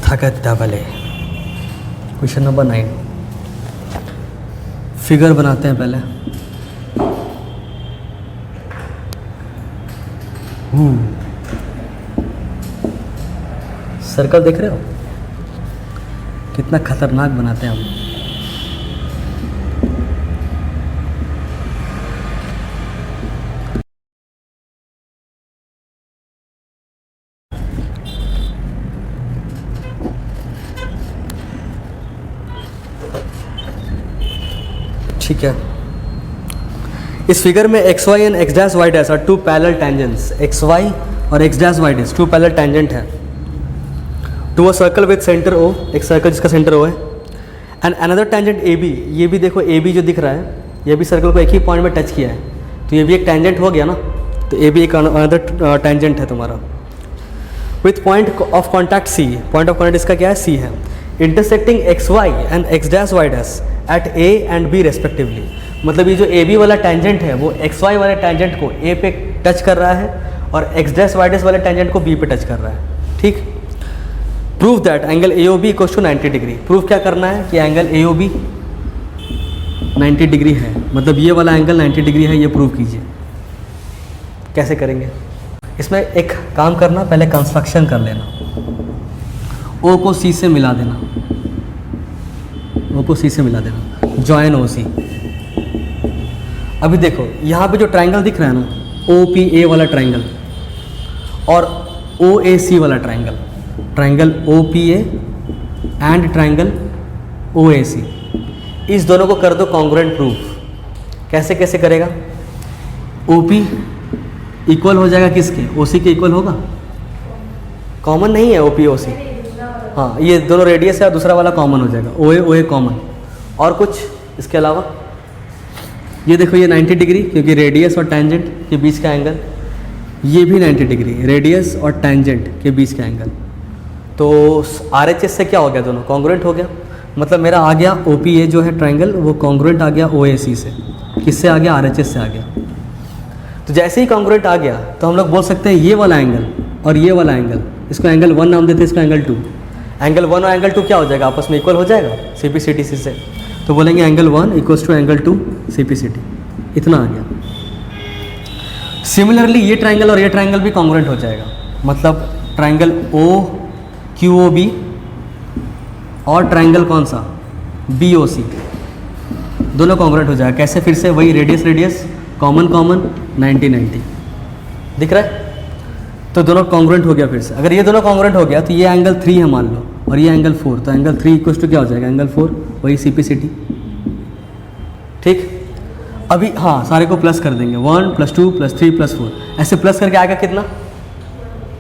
ताकत डबल है। क्वेश्चन नंबर 9, फिगर बनाते हैं पहले। सर्कल देख रहे हो कितना खतरनाक बनाते हैं हम। ठीक है, इस फिगर में X Y and X dash Y dash are two parallel tangents. X Y और X dash Y dash two parallel tangent है to a circle with centre O, एक सर्कल जिसका सेंटर ओ है, and another tangent A B. ये भी देखो A B जो दिख रहा है, ये भी सर्कल को एक ही पॉइंट में टच किया है, तो ये भी एक टेंजेंट हो गया ना। तो ए भी एक अनदर टेंजेंट है तुम्हारा, with point of contact C. Point of contact इसका क्या है? सी है। Intersecting X Y and X dash Y dash at A and B respectively. मतलब ये जो ए बी वाला टेंजेंट है वो एक्स वाई वाले टेंजेंट को ए पे टच कर रहा है, और एक्स डैश वाई डैश वाले टेंजेंट को बी पे टच कर रहा है। ठीक। Prove that angle A O B equals to 90 degree. Prove क्या करना है कि angle A O B 90 degree है, मतलब ये वाला एंगल 90 डिग्री है, ये प्रूव कीजिए। कैसे करेंगे? इसमें एक काम करना, पहले कंस्ट्रक्शन कर लेना। ओ को सी से मिला देना, ओ को सी से मिला देना, जॉइन ओ सी। अभी देखो यहाँ पे जो ट्रायंगल दिख रहा है ना, ओ पी ए वाला ट्रायंगल और ओ ए सी वाला triangle, triangle O P A and triangle O A C, इस दोनों को कर दो कॉन्ग्रुएंट प्रूफ। कैसे कैसे करेगा? ओ पी इक्वल हो जाएगा किसके? ओ सी के इक्वल होगा। कॉमन नहीं है ओ पी ओ सी, हाँ ये दोनों रेडियस है और दूसरा वाला कॉमन हो जाएगा, ओ ए कॉमन। और कुछ इसके अलावा? ये देखो ये 90 डिग्री, क्योंकि रेडियस और टेंजेंट के बीच का एंगल, ये भी 90 डिग्री, रेडियस और टेंजेंट के बीच का एंगल। तो आर एच एस से क्या हो गया? दोनों कॉन्ग्रुएंट हो गया। मतलब मेरा आ गया ओ पी ए जो है ट्रायंगल, वो कॉन्ग्रुएंट आ गया ओ ए सी से। किससे आ गया? आर एच एस से आ गया। तो जैसे ही कॉन्ग्रुएंट आ गया तो हम लोग बोल सकते हैं ये वाला एंगल और ये वाला एंगल, इसको एंगल 1 नाम देते हैं, इसको एंगल 2। एंगल 1 और एंगल 2 क्या हो जाएगा? आपस में इक्वल हो जाएगा सी पी सी टी सी से। तो बोलेंगे angle 1 equals to angle 2 C P C T. इतना आ गया। सिमिलरली ये ट्रायंगल और ये ट्रायंगल भी कॉन्ग्रुएंट हो जाएगा। मतलब triangle O Q O B और ट्रायंगल कौन सा? बी ओ सी, दोनों कॉन्ग्रुएंट हो जाएगा। कैसे? फिर से वही रेडियस रेडियस, कॉमन कॉमन, 90 90 दिख रहा है। तो दोनों कॉन्ग्रुएंट हो गया। फिर से अगर ये दोनों कॉन्ग्रुएंट हो गया तो ये एंगल 3 है मान लो, और ये एंगल 4, तो एंगल 3 इक्वल्स टू क्या हो जाएगा? एंगल 4, वही सी पी सी टी। ठीक। अभी हाँ सारे को प्लस कर देंगे, 1 + 2 + 3 + 4, ऐसे प्लस करके आएगा कितना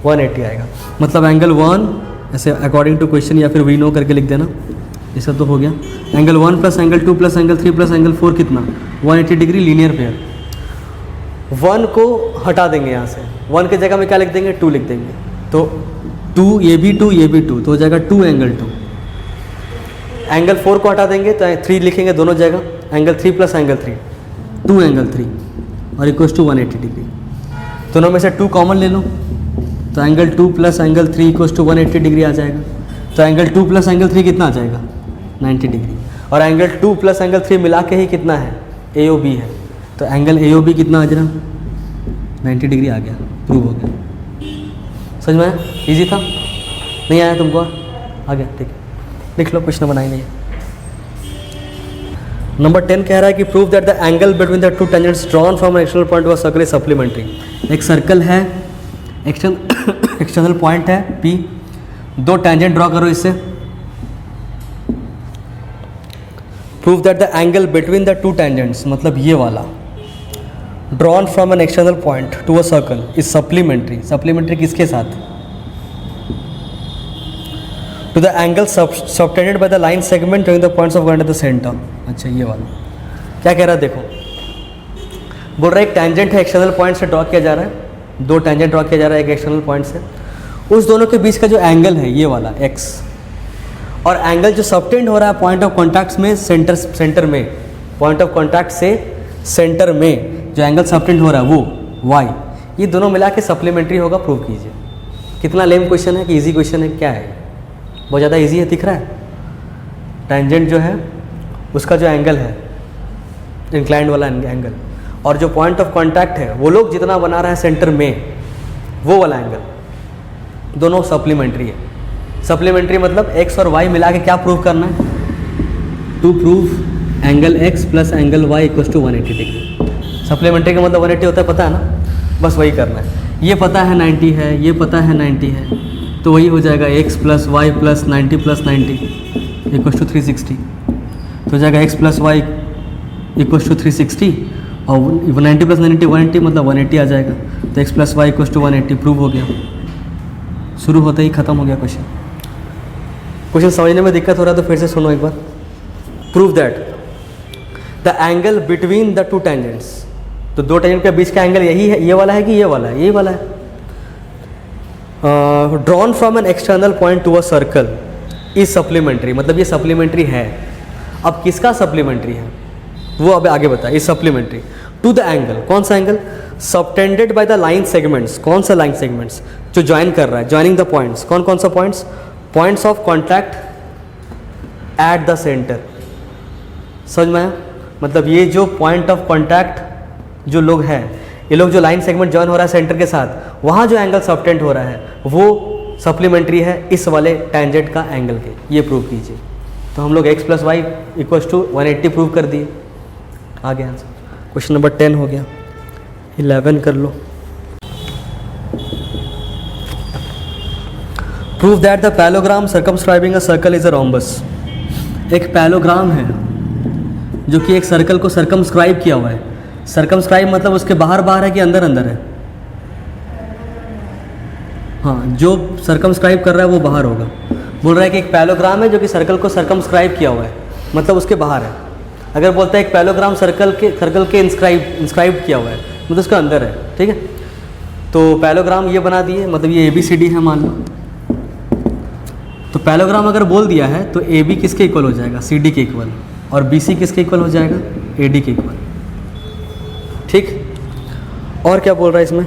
180 आएगा। मतलब एंगल 1 ऐसे अकॉर्डिंग टू क्वेश्चन या फिर वी नो करके लिख देना, ये सब तो हो गया। एंगल 1 + एंगल 2 + एंगल 3 + एंगल 4 कितना 180 डिग्री लीनियर पेयर। 1 को हटा देंगे यहाँ से, 1 की जगह में क्या लिख देंगे 2 लिख देंगे, तो 2 ये भी 2 ये भी 2 तो हो जाएगा 2 एंगल 2। एंगल 4 को हटा देंगे तो 3 लिखेंगे दोनों जगह, एंगल 3 + एंगल 3 2 एंगल 3 और इक्वल्स टू 180 डिग्री। दोनों में से 2 कॉमन ले लो तो angle 2 + angle 3 equals to 180 degree आ जाएगा। तो एंगल 2 + एंगल 3 कितना आ जाएगा 90 डिग्री, और एंगल 2 + एंगल 3 मिला के ही कितना है AOB है, तो एंगल AOB कितना आ जाएगा 90 डिग्री आ गया, प्रूव हो गया। समझ में आया, ईजी था, नहीं आया तुमको आ गया, ठीक है लिख लो, कुछ ना बनाएंगे। नंबर 10 कह रहा है कि prove that the angle between the 2 tangents drawn from an external point of circle is supplementary. एक सर्कल है, एक्सटर्नल पॉइंट है P, 2 टेंजेंट ड्रॉ करो इससे। Prove that the angle between the 2 tangents मतलब ये वाला drawn from an external point to a circle is supplementary. Supplementary किसके साथ, to the angle subtended by the line segment joining the points of contact at the centre. अच्छा ये वाला क्या कह रहा है, देखो बोल रहा है एक टेंजेंट है, एक्सटर्नल पॉइंट से ड्रॉ किया जा रहा है, 2 टेंजेंट ड्रॉ किया जा रहा है एक एक्सटर्नल पॉइंट से, उस दोनों के बीच का जो एंगल है ये वाला x, और एंगल जो सबटेंड हो रहा है पॉइंट ऑफ कॉन्टैक्ट में सेंटर में, पॉइंट ऑफ कॉन्टैक्ट से सेंटर में जो एंगल सबटेंड हो रहा है वो y, ये दोनों मिला के सप्लीमेंट्री होगा, प्रूव कीजिए। कितना लेम क्वेश्चन है कि इजी क्वेश्चन है, क्या है बहुत ज़्यादा इजी है, दिख रहा है। टेंजेंट जो है उसका जो एंगल है इंक्लाइंड वाला एंगल, और जो पॉइंट ऑफ कांटेक्ट है वो लोग जितना बना रहा है सेंटर में वो वाला एंगल, दोनों सप्लीमेंट्री है। सप्लीमेंट्री मतलब x और y मिला के क्या प्रूव करना है, to prove angle x + angle y = 180 degree. Supplementary का मतलब 180 होता है, पता है ना, बस वही करना है। ये पता है 90 है, ये पता है 90 है, तो वही हो जाएगा x + y + 90 + 90 = 360। तो हो जाएगा x + y = 360 और 90 + 90 180 मतलब 180 आ जाएगा। तो x + y = 180 प्रूव हो गया। शुरू होते ही ख़त्म हो गया क्वेश्चन। क्वेश्चन समझने में दिक्कत हो रहा है तो फिर से सुनो एक बार। Prove that the angle between the 2 tangents, तो 2 टेंजेंट के बीच का एंगल यही है, ये वाला है कि ये वाला है, यही वाला है। Drawn from an external point to a circle is supplementary, मतलब ये सप्लीमेंट्री है। अब किसका सप्लीमेंट्री है वो अब आगे बताए। Is supplementary to the angle, कौन सा angle, subtended by the line segments, कौन सा लाइन सेगमेंट्स जो ज्वाइन कर रहा है, ज्वाइनिंग द पॉइंट्स, कौन कौन सा points, points of contact at the centre. समझ में आया, मतलब ये जो पॉइंट ऑफ कॉन्टैक्ट जो लोग हैं, ये लोग जो लाइन सेगमेंट ज्वाइन हो रहा है सेंटर के साथ, वहाँ जो एंगल सबटेंड हो रहा है वो सप्लीमेंट्री है इस वाले टेंजेंट का एंगल के, ये प्रूव कीजिए। तो हम लोग x + y = 180 प्रूव कर दिए, आ गया आंसर। क्वेश्चन नंबर 10 हो गया। 11 कर लो। Prove that the parallelogram circumscribing a circle is a rhombus. एक पैलोग्राम है जो कि एक सर्कल को सर्कमस्क्राइब किया हुआ है। सर्कमस्क्राइब मतलब उसके बाहर बाहर है कि अंदर अंदर है, हाँ जो सर्कमस्क्राइब कर रहा है वो बाहर होगा। बोल रहा है कि एक पैलोग्राम है जो कि सर्कल को सर्कमस्क्राइब किया हुआ है, मतलब उसके बाहर है। अगर बोलता है एक पैलोग्राम सर्कल के इंस्क्राइब किया हुआ है मतलब उसका अंदर है, ठीक है। तो पैलोग्राम ये बना दिए, मतलब ये ABCD है मान लो। तो पैलोग्राम अगर बोल दिया है तो AB किसके इक्वल हो जाएगा, CD के इक्वल, और BC किसके इक्वल हो जाएगा, AD के इक्वल, ठीक। और क्या बोल रहा है इसमें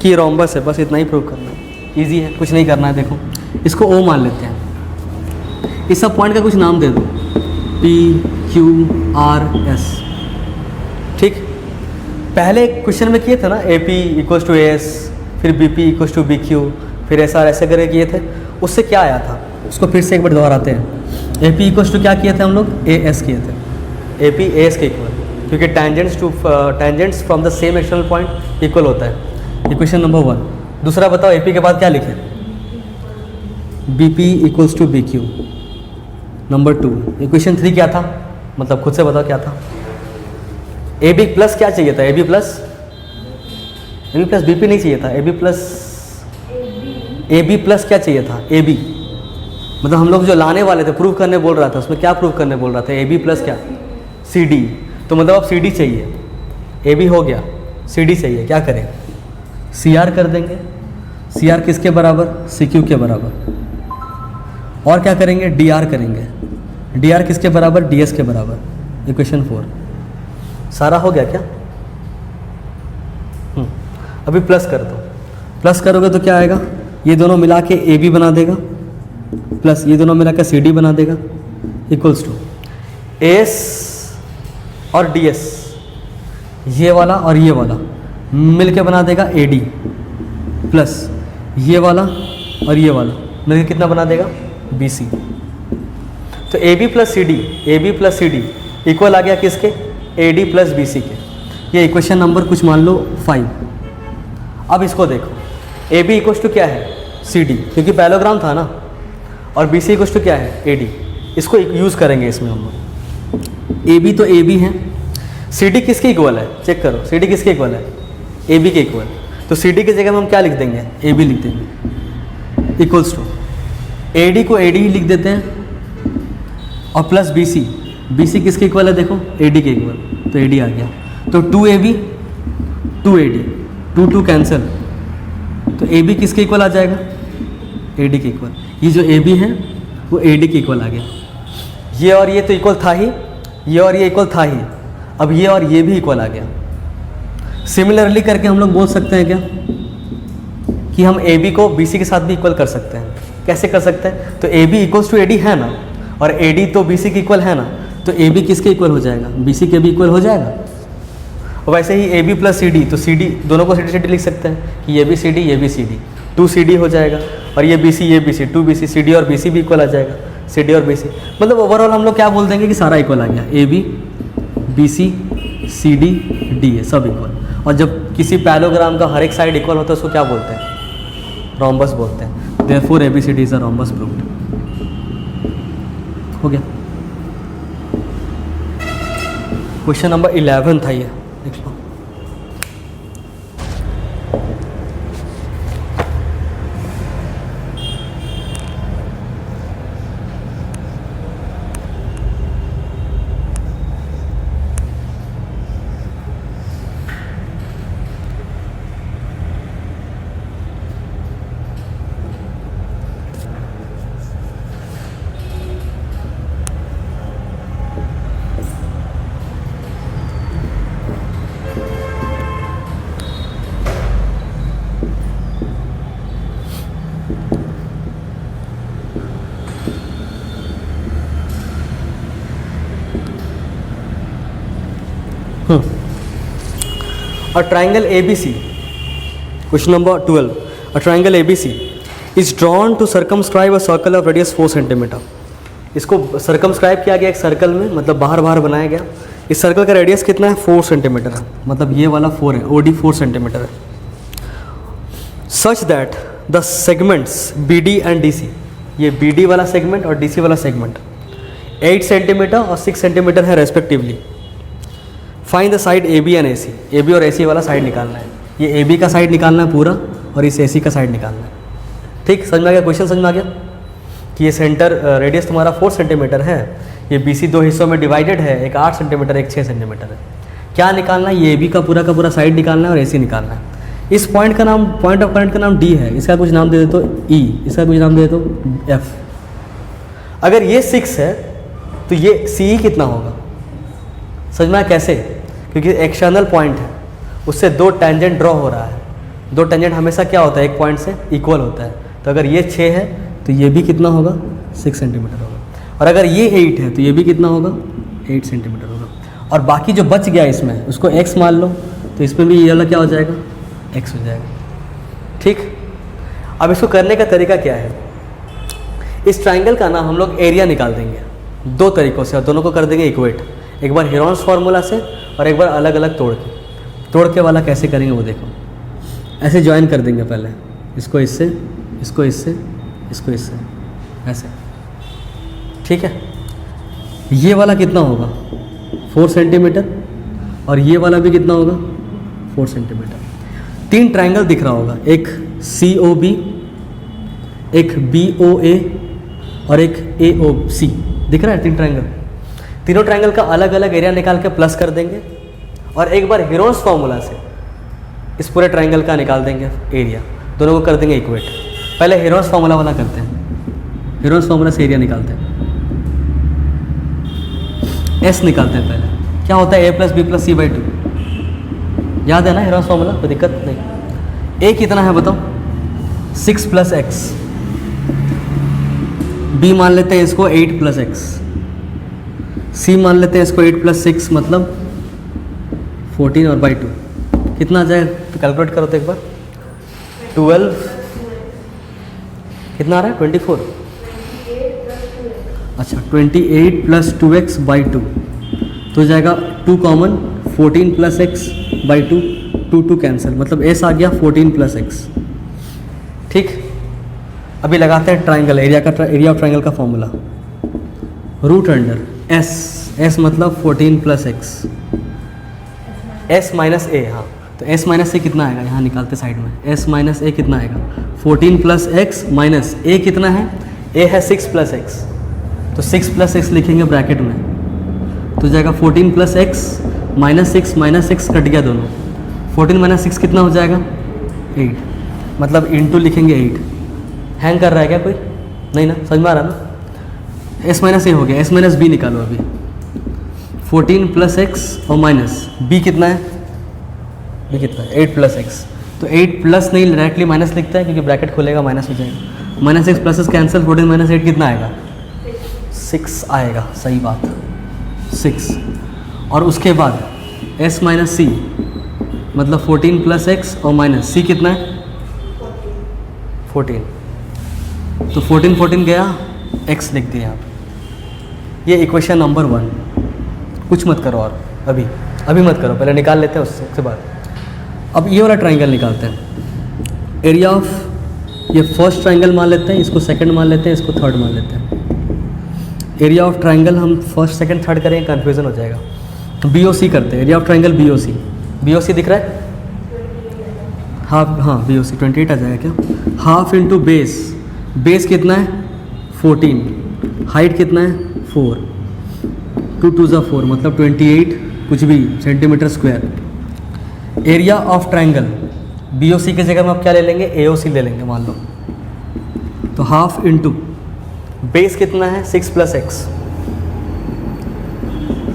कि रोम्बस है, बस इतना ही प्रूव करना है, ईजी है, कुछ नहीं करना है। देखो इसको O मान लेते हैं, इस सब पॉइंट का कुछ नाम दे दो, P Q R S, ठीक। पहले क्वेश्चन में किए थे ना, AP = AS, फिर BP = BQ, फिर SR ऐसे करके किए थे। उससे क्या आया था उसको फिर से एक बार दोहराते हैं। AP = क्या किए थे हम लोग, AS किए थे, AP AS के इक्वल, क्योंकि tangents from the same external point equal होता है। ये क्वेश्चन नंबर 1। दूसरा बताओ AP के बाद क्या लिखे, BP = BQ। नंबर 2 ये क्वेश्चन 3 क्या था, मतलब खुद से बताओ क्या था, ए बी प्लस क्या चाहिए था, A B plus B P नहीं चाहिए था, ए बी प्लस क्या चाहिए था, ए बी। मतलब हम लोग जो लाने वाले थे, प्रूव करने बोल रहा था, उसमें क्या प्रूव करने बोल रहा था, ए बी प्लस क्या, सी डी। तो मतलब अब सी डी चाहिए, ए बी हो गया, सी डी चाहिए, क्या करें, सी आर कर देंगे। सी आर किसके बराबर, सी क्यू के बराबर। और क्या करेंगे, डी आर करेंगे। डी आर किसके बराबर, डी एस के बराबर। इक्वेशन 4 सारा हो गया क्या? अभी प्लस कर दो। प्लस करोगे तो क्या आएगा, ये दोनों मिला के ए बी बना देगा, प्लस ये दोनों मिला के सी डी बना देगा, इक्वल्स टू एस और डी एस, ये वाला और ये वाला मिल के बना देगा ए डी, प्लस ये वाला और ये वाला मिल के कितना बना देगा, बी सी। तो A B plus C D, A B plus C D equal आ गया किसके, A D plus B C के। ये इक्वेशन नंबर कुछ मान लो 5। अब इसको देखो, ए बी इक्वल टू क्या है, सी डी, क्योंकि पैलोग्राम था ना, और बी सी इक्वल टू क्या है, ए डी। इसको यूज़ करेंगे इसमें हम लोग। ए बी तो ए बी है, सी डी किसके इक्वल है, चेक करो, सी डी किसके इक्वल है, ए बी के इक्वल। तो सी डी की जगह में हम क्या लिख देंगे, ए बी लिख देंगे, इक्वल्स टू ए डी को ए डी ही लिख देते हैं, और plus B C, B C किसके इक्वल है, देखो ए डी के इक्वल, तो ए डी आ गया। तो 2 A B 2 A D, 2 cancel, तो ए बी किसके इक्वल आ जाएगा, ए डी के इक्वल। ये जो ए बी है वो ए डी के इक्वल आ गया। ये और ये तो इक्वल था ही, ये और ये इक्वल था ही, अब ये और ये भी इक्वल आ गया। सिमिलरली करके हम लोग बोल सकते हैं क्या, कि हम ए बी को बी सी के साथ भी इक्वल कर सकते हैं। कैसे कर सकते हैं, तो A B equals to A D है ना, और ए डी तो बी सी के इक्वल है ना, तो ए बी किसके इक्वल हो जाएगा, बी सी के भी इक्वल हो जाएगा। और वैसे ही A B plus C D, तो सी डी दोनों को सी डी लिख सकते हैं कि ये भी सी डी, ये भी सी डी, 2 सी डी हो जाएगा, और ये बी सी, ये B C, 2 B C, C D और बी सी भी इक्वल आ जाएगा, सी डी और बी सी। मतलब ओवरऑल हम लोग क्या बोल देंगे कि सारा इक्वल आ गया, A B, B C, C D, D है सब इक्वल। और जब किसी पैलोग्राम का हर एक साइड इक्वल होता है उसको क्या बोलते हैं, रोम्बस बोलते हैं। Therefore ABCD is a rhombus proved. हो गया। क्वेश्चन नंबर 11 था ये, देख लो। A triangle ABC, question number 12. A triangle ABC is drawn to circumscribe a circle of radius 4 cm. इसको circumscribe किया गया एक सर्कल में, मतलब बाहर बाहर बनाया गया। इस सर्कल का रेडियस कितना है, 4 सेंटीमीटर है, मतलब ये वाला 4 है, OD 4 सेंटीमीटर है। Such that the segments BD and DC, ये BD वाला सेगमेंट और DC वाला सेगमेंट 8 सेंटीमीटर और 6 सेंटीमीटर है respectively. Find the side A B and A C, A B और ए सी वाला साइड निकालना है। ये ए बी का साइड निकालना है पूरा, और इस ए सी का साइड निकालना है। ठीक, समझ में आ गया, क्वेश्चन समझ में आ गया कि ये सेंटर रेडियस तुम्हारा 4 सेंटीमीटर है, ये बी सी 2 हिस्सों में डिवाइडेड है, एक 8 सेंटीमीटर एक 6 सेंटीमीटर है। क्या निकालना है, ये ए बी का पूरा साइड निकालना है और ए सी निकालना है। इस पॉइंट का नाम, पॉइंट ऑफ करंट का नाम डी है, इसका कुछ नाम दे दे तो ई, इसका कुछ नाम दे दे तो एफ। अगर ये 6 है तो ये सी ई कितना होगा, समझ में आया कैसे, क्योंकि एक्सटर्नल पॉइंट है, उससे 2 टेंजेंट ड्रॉ हो रहा है। 2 टेंजेंट हमेशा क्या होता है, एक पॉइंट से इक्वल होता है। तो अगर ये 6 है तो ये भी कितना होगा, 6 सेंटीमीटर होगा। और अगर ये 8 है तो ये भी कितना होगा, 8 सेंटीमीटर होगा। और बाकी जो बच गया इसमें, उसको x मान लो, तो इसमें भी ये वाला क्या हो जाएगा, x हो जाएगा। ठीक, अब इसको करने का तरीका क्या है, इस ट्राइंगल का ना हम लोग एरिया निकाल देंगे 2 तरीक़ों से, और दोनों को कर देंगे इक्वेट। एक बार हेरोन्स फार्मूला से और एक बार अलग अलग तोड़ के वाला कैसे करेंगे वो देखो। ऐसे ज्वाइन कर देंगे पहले, इसको इससे, इसको इससे, इसको इससे, ऐसे। ठीक है, ये वाला कितना होगा, 4 सेंटीमीटर, और ये वाला भी कितना होगा 4 सेंटीमीटर। 3 ट्रायंगल दिख रहा होगा, एक COB, एक BOA और एक AOC दिख रहा है। 3 ट्रायंगल, तीनों ट्रायंगल का अलग अलग एरिया निकाल के प्लस कर देंगे और एक बार हेरोन्स फार्मूला से इस पूरे ट्रायंगल का निकाल देंगे एरिया, दोनों को कर देंगे इक्वेट। पहले हेरोन्स फार्मूला वाला करते हैं, हेरोन्स फार्मूला से एरिया निकालते हैं, S निकालते हैं पहले। क्या होता है A + B + C/2, याद है ना हेरोन्स फार्मूला, कोई दिक्कत नहीं। A कितना है बताओ 6 + x, B मान लेते हैं इसको 8 + x, C मान लेते हैं इसको 8 + 6 मतलब 14 और बाई 2 कितना आ जाएगा, तो कैलकुलेट करो तो एक बार। 12 कितना आ रहा है 24, अच्छा 28 + 2x बाई 2 तो जाएगा 2 कॉमन 14 + x बाई 2, 2 कैंसिल, मतलब S आ गया 14 + x। ठीक, अभी लगाते हैं ट्राइंगल एरिया ऑफ ट्राइंगल का फॉर्मूला, रूट अंडर S मतलब 14 + x, S - A, हाँ तो S - A कितना आएगा, यहाँ निकालते साइड में, S - A कितना आएगा 14 + x माइनस A कितना है, A है 6 + x, तो 6 + x लिखेंगे ब्रैकेट में, तो जाएगा 14 + x -6 कट गया दोनों, 14 - 6 कितना हो जाएगा 8, मतलब इंटू लिखेंगे 8। हैंग कर रहा है क्या कोई, नहीं ना, समझ में आ रहा ना। S - A हो गया, S - B निकालो अभी, 14 + x और माइनस B कितना है, B कितना है 8 + x, तो 8 प्लस नहीं डायरेक्टली माइनस लिखता है क्योंकि ब्रैकेट खुलेगा माइनस हो जाएगा, -6 + कैंसिल, 14 - 8 कितना आएगा 6 आएगा, सही बात 6। और उसके बाद S - C मतलब 14 + x और माइनस C कितना है 14, तो 14 गया, x लिख दिया यहाँ पे। ये इक्वेशन नंबर 1, कुछ मत करो और अभी मत करो, पहले निकाल लेते हैं उससे बाद। अब ये वाला ट्राइंगल निकालते हैं, एरिया ऑफ, ये फर्स्ट ट्राइंगल मान लेते हैं, इसको सेकंड मान लेते हैं, इसको थर्ड मान लेते हैं। एरिया ऑफ ट्राइंगल हम फर्स्ट सेकंड थर्ड करेंगे, कन्फ्यूजन हो जाएगा। BOC करते हैं, एरिया ऑफ ट्राइंगल BOC दिख रहा है, हाफ, हाँ BOC 28 आ जाएगा क्या, हाफ इंटू बेस कितना है 14, हाइट कितना है 4, 2 × 2 = 4 मतलब 28 कुछ भी centimetre square. Area of triangle BOC की जगह में आप क्या ले लेंगे, AOC ले लेंगे मान लो, तो हाफ इंटू बेस कितना है 6 + x,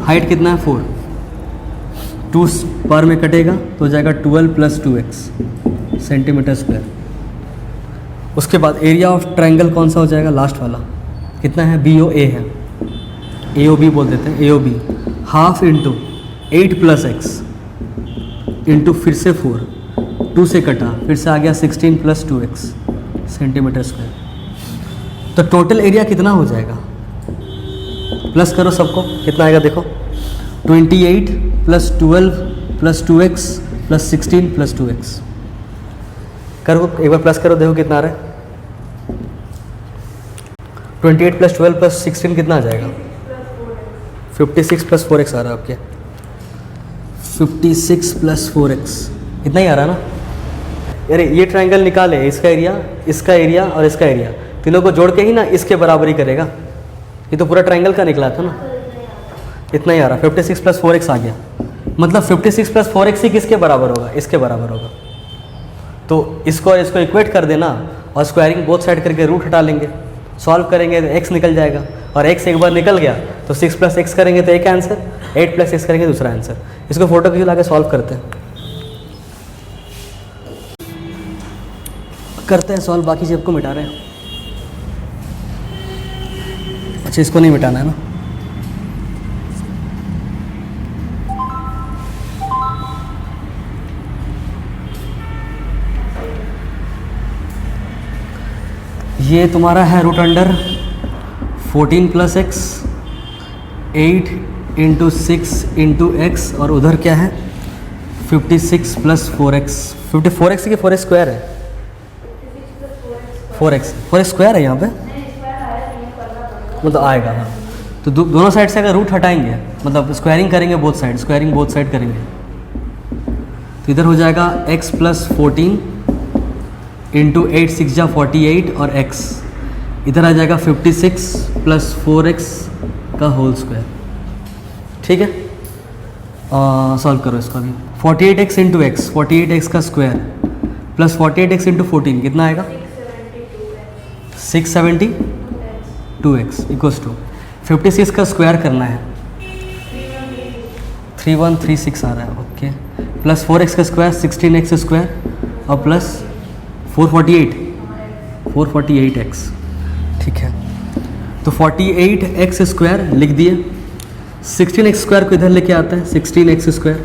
हाइट कितना है 4, 2 पर में कटेगा तो हो जाएगा 12 + 2x सेंटीमीटर स्क्वायर। उसके बाद एरिया ऑफ ट्राइंगल कौन सा हो जाएगा, लास्ट वाला कितना है, BOA है, AOB बोल देते हैं, AOB half into 8 + x into फिर से 4, 2 से कटा, फिर से आ गया 16 + 2x सेंटीमीटर स्क्वायर। तो टोटल एरिया कितना हो जाएगा, प्लस करो सबको, कितना आएगा देखो, 28 + 12 + 2x + 16 + 2x करो, एक बार प्लस करो देखो कितना आ रहा है। 28 + 12 + 16 कितना आ जाएगा 56 + 4x आ रहा है आपके, 56 + 4x इतना ही आ रहा है ना। अरे ये ट्राइंगल निकाले, इसका एरिया और इसका एरिया तीनों को जोड़ के ही ना इसके बराबर ही करेगा, ये तो पूरा ट्राइंगल का निकला था ना, इतना ही आ रहा है, 56 + 4x आ गया, मतलब 56 + 4x ही किसके बराबर होगा, इसके बराबर होगा। तो इसको और इसको इक्वेट कर देना और स्क्वायरिंग बोथ साइड करके रूट हटा लेंगे, सॉल्व करेंगे तो x निकल जाएगा, और x एक बार निकल गया तो 6 + x करेंगे तो एक आंसर, 8 + x करेंगे दूसरा आंसर। इसको फोटो खींच लाके सॉल्व करते हैं सॉल्व, बाकी चीज़ को मिटा रहे हैं। अच्छा इसको नहीं मिटाना है ना, ये तुम्हारा है रूट अंडर 14 + x 8 × 6 × x और उधर क्या है 56 + 4x, 54x की 4x स्क्वायर है, 4x स्क्वायर है यहाँ पे, मतलब आएगा हाँ, तो दोनों साइड से अगर रूट हटाएंगे, मतलब स्क्वायरिंग करेंगे both side, squaring both side करेंगे, तो इधर हो जाएगा x प्लस 14 इंटू 8 6 जा 48 और x इधर आ जाएगा 56 प्लस 4x का होल स्क्वायर। ठीक है, सॉल्व करो इसका भी। 48x इंटू एक्स, 48x का स्क्वायर प्लस 48x इंटू 14 कितना आएगा? 672x इक्वल्स टू 56 का स्क्वायर करना है, 3136 आ रहा है, ओके, प्लस 4x का स्क्वायर 16x स्क्वायर और प्लस 448x। ठीक है, तो 48x स्क्वायर लिख दिए, 16x स्क्वायर को इधर लेके आता है, 16x स्क्वायर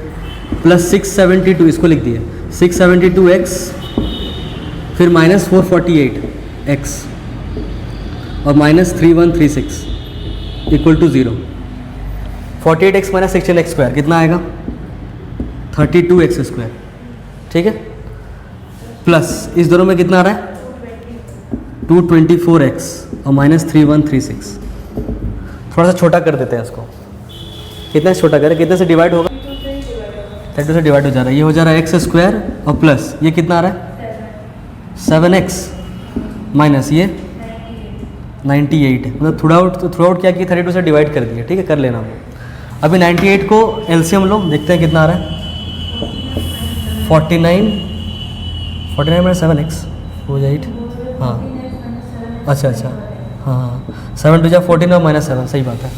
प्लस 672 इसको लिख दिए, 672x फिर माइनस 448x और minus 3136 equal to 0। 48x minus 16x square कितना आएगा? 32x square. ठीक है, प्लस इस दोनों में कितना आ रहा है? 224x और माइनस 3136। थोड़ा सा छोटा कर देते हैं इसको, कितना से छोटा करें, कितने से डिवाइड होगा? 32 से डिवाइड हो जा रहा है, ये हो जा रहा है x स्क्वायर और प्लस ये कितना आ रहा है? 7x माइनस ये 98, मतलब थ्रू आउट क्या किया, 32 से डिवाइड कर दिया। ठीक है, कर लेना वो। अभी 98 को एलसीएम लो, देखते हैं कितना आ रहा है। 49 माइनस 7x हो जाए 8, हाँ अच्छा हाँ 7 टू जा 14 और माइनस 7, सही बात है।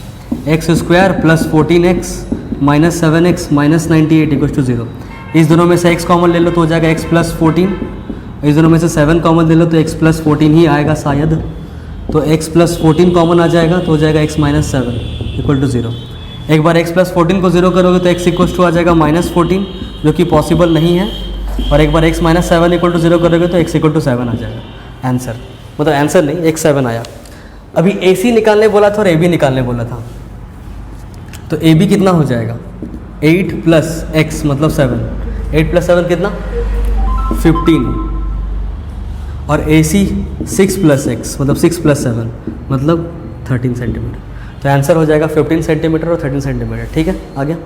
X square plus 14x minus 7x minus 98 equal to 0। इस दोनों में से x कॉमन ले लो तो हो जाएगा x प्लस 14, इस दोनों में से 7 कॉमन ले लो तो x प्लस 14 ही आएगा शायद, तो x प्लस 14 कॉमन आ जाएगा तो हो जाएगा x माइनस 7 इक्वल टू 0। एक बार x प्लस 14 को 0 करोगे तो x इक्वल टू आ जाएगा माइनस 14, जो कि पॉसिबल नहीं है, और एक बार x माइनस 7 इक्वल टू 0 करोगे तो x इक्वल टू 7 आ जाएगा आंसर, मतलब आंसर नहीं, x 7 आया। अभी AC निकालने बोला था और AB निकालने बोला था, तो AB कितना हो जाएगा? 8 प्लस x मतलब 7, 8 प्लस 7 कितना? 15, और AC 6 प्लस x मतलब 6 प्लस 7 मतलब 13 सेंटीमीटर। तो आंसर हो जाएगा 15 सेंटीमीटर और 13 सेंटीमीटर। ठीक है, आ गया,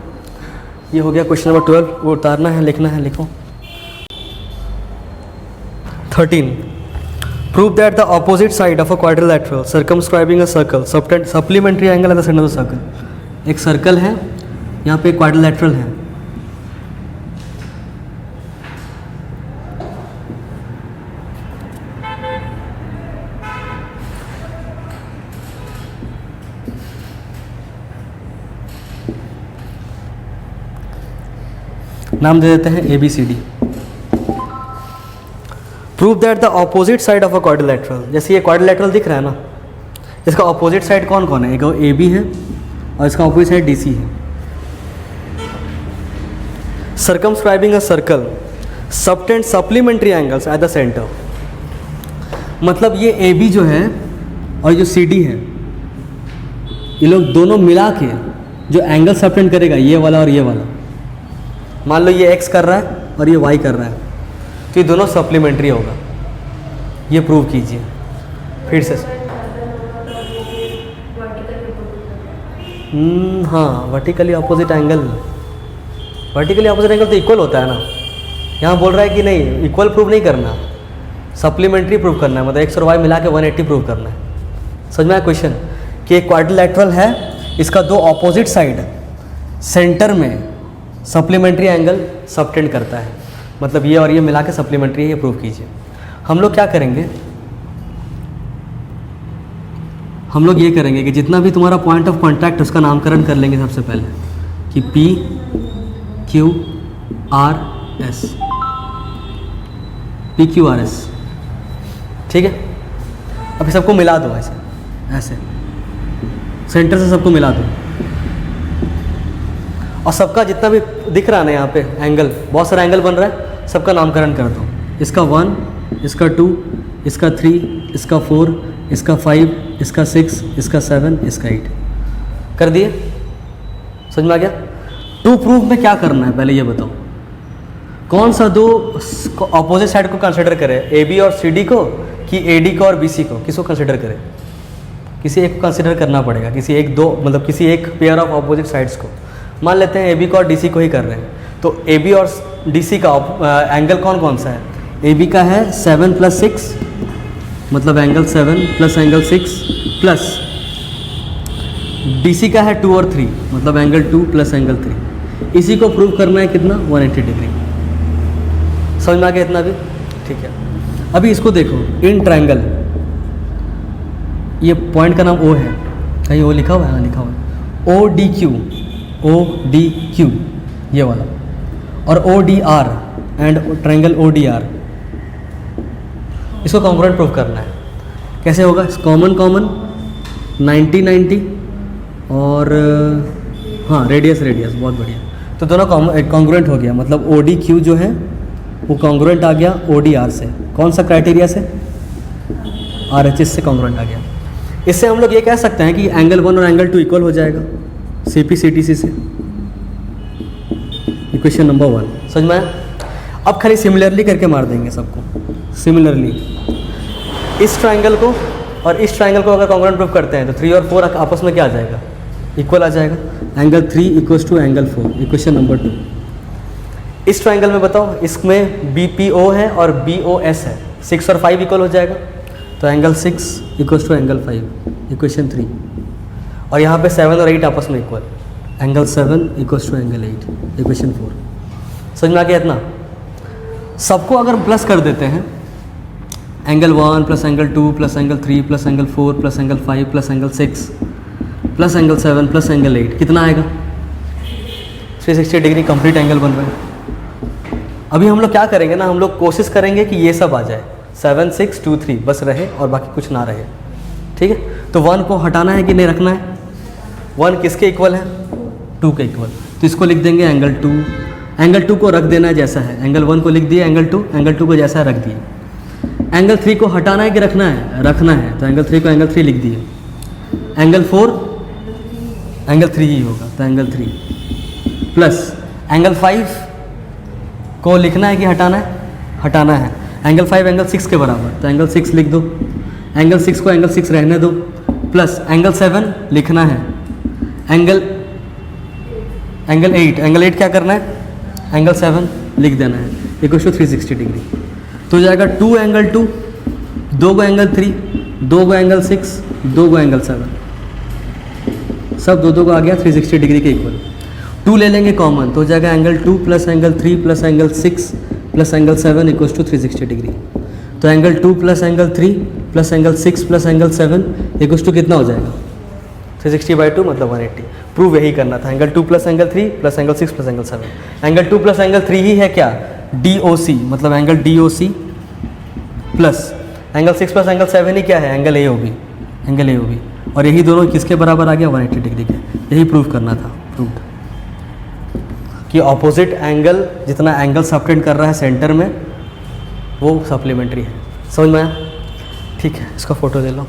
ये हो गया क्वेश्चन नंबर 12। वो उतारना है, लिखना है, लिखो। 13, prove that the opposite side of a quadrilateral circumscribing a circle supplementary angle at the centre of the circle. एक सर्कल है, यहाँ पे क्वाड्रिलेटरल है, नाम दे देते हैं ABCD। Prove that the opposite side of a quadrilateral, जैसे ये क्वाड्रिलेटरल दिख रहा है ना, इसका ऑपोजिट साइड कौन कौन है? एक AB है और इसका ऑपोजिट साइड DC है। Circumscribing a circle subtend supplementary angles at the centre, मतलब ये AB जो है और जो CD है, ये लोग दोनों मिला के जो एंगल सबटेंड करेगा, ये वाला और ये वाला, मान लो ये x कर रहा है और ये y कर रहा है, तो ये दोनों सप्लीमेंट्री होगा। ये प्रूव कीजिए फिर से। हाँ, vertically opposite angle, vertically opposite angle तो इक्वल होता है ना, यहाँ बोल रहा है कि नहीं, इक्वल प्रूव नहीं करना, सप्लीमेंट्री प्रूव करना है, मतलब x और y मिला के 180 प्रूव करना है। समझ में आया क्वेश्चन? कि एक क्वाड्रिलेटरल है, इसका दो ऑपोजिट साइड सेंटर में सप्लीमेंट्री एंगल सबटेंड करता है, मतलब ये और ये मिला के सप्लीमेंट्री है, ये प्रूव कीजिए। हम लोग क्या करेंगे, हम लोग ये करेंगे कि जितना भी तुम्हारा पॉइंट ऑफ कांटेक्ट उसका नामकरण कर लेंगे सबसे पहले, कि P Q R S, P Q R S। ठीक है, अभी सबको मिला दो, ऐसे ऐसे सेंटर से सबको मिला दो, और सबका जितना भी दिख रहा है ना यहाँ पे एंगल, बहुत सारा एंगल बन रहा है, सबका नामकरण कर दो। इसका 1, इसका 2, इसका 3, इसका 4, इसका 5, इसका 6, इसका 7, इसका 8 कर दिए। समझ में आ गया? टू प्रूफ में क्या करना है पहले ये बताओ, कौन सा दो ऑपोजिट साइड को कंसिडर करें, AB और CD को, कि AD को और BC को, किसको कंसिडर करें? किसी एक को कंसिडर करना पड़ेगा, किसी एक दो मतलब किसी एक पेयर ऑफ ऑपोजिट साइड्स को। मान लेते हैं ए बी को और डी सी को ही कर रहे हैं, तो ए बी और डी सी का एंगल कौन कौन सा है? ए बी का है 7 + 6 मतलब angle 7 plus angle 6 plus D C का है 2 और 3 मतलब एंगल 2 प्लस एंगल 3। इसी को प्रूव करना है कितना? 180 डिग्री। समझ में आ गया इतना भी? ठीक है। अभी इसको देखो, इन ट्रायंगल, ये पॉइंट का नाम O है, कहीं O लिखा हुआ है? हाँ लिखा हुआ है। ओ डी क्यू ये वाला, और O D R and triangle O D R, इसको कॉन्ग्रुएंट प्रूव करना है। कैसे होगा? कॉमन 90 90 और हाँ रेडियस, बहुत बढ़िया। तो दोनों कॉन्ग्रुएंट हो गया, मतलब ओ डी क्यू जो है वो कॉन्ग्रुएंट आ गया ओ डी आर से। कौन सा क्राइटेरिया से? RHS से कॉन्ग्रुएंट आ गया। इससे हम लोग ये कह सकते हैं कि एंगल 1 और एंगल 2 इक्वल हो जाएगा CP/CTC से। इक्वेशन नंबर 1 समझ में आया? अब खाली सिमिलरली करके मार देंगे सबको। सिमिलरली इस ट्रायंगल को और इस ट्रायंगल को अगर कॉन्ग्रुएंट प्रूव करते हैं तो 3 और 4 आपस में क्या आ जाएगा? इक्वल आ जाएगा। Angle 3 = angle 4। Equation number 2। इस ट्रायंगल में बताओ, इसमें BPO है और BOS है, 6 और 5 इक्वल हो जाएगा, तो एंगल 6 = एंगल 5। इक्वेशन 3। और यहाँ पे 7 और 8 आपस में इक्वल, एंगल 7 = एंगल 8। इक्वेशन 4। समझ में आ गया इतना? सबको अगर प्लस कर देते हैं, angle 1 plus angle 2 plus angle 3 plus angle 4 plus angle 5 plus angle 6 plus angle 7 plus angle 8, कितना आएगा? 360 डिग्री कंप्लीट एंगल बन रहा है। अभी हम लोग क्या करेंगे ना, हम लोग कोशिश करेंगे कि ये सब आ जाए, 7 6 2 3 बस रहे और बाकी कुछ ना रहे। ठीक है, तो 1 को हटाना है कि नहीं रखना है? 1 किसके इक्वल है? 2 के इक्वल, तो इसको लिख देंगे एंगल 2। एंगल 2 को रख देना है जैसा है, एंगल 1 को लिख दिया एंगल 2 को जैसा रख दिए। एंगल 3 को हटाना है कि रखना है? रखना है, तो एंगल 3 को एंगल 3 लिख दिए। एंगल 4 एंगल 3 ही होगा, तो एंगल 3 प्लस एंगल 5 को लिखना है कि हटाना है? हटाना है। एंगल 5 एंगल 6 के बराबर, तो एंगल 6 लिख दो। एंगल 6 को एंगल 6 रहने दो, प्लस एंगल 7 लिखना है। एंगल 8 क्या करना है? एंगल 7 लिख देना है। = 360 डिग्री। तो हो जाएगा 2 एंगल 2, 2 को एंगल 3, 2 को एंगल 6, 2 को एंगल 7, सब 2 को आ गया 360 डिग्री के इक्वल। 2 ले लेंगे कॉमन, तो हो जाएगा angle 2 plus angle 3 plus angle 6 plus angle 7 = 360 degree. तो angle 2 plus angle 3 plus angle 6 plus angle 7 = कितना हो जाएगा? 360/2 मतलब 180। प्रूव यही करना था, angle 2 plus angle 3 plus angle 6 plus angle 7। Angle 2 plus angle 3 ही है क्या? DOC, मतलब angle DOC plus angle 6 plus angle 7 ही क्या है? Angle AOB। और यही दोनों किसके बराबर आ गया? 180 डिग्री के। यही प्रूव करना था, प्रूव्ड कि ऑपोजिट एंगल जितना एंगल सबटेंड कर रहा है सेंटर में वो सप्लीमेंट्री है। समझ में आया? ठीक है, इसका फ़ोटो ले लो।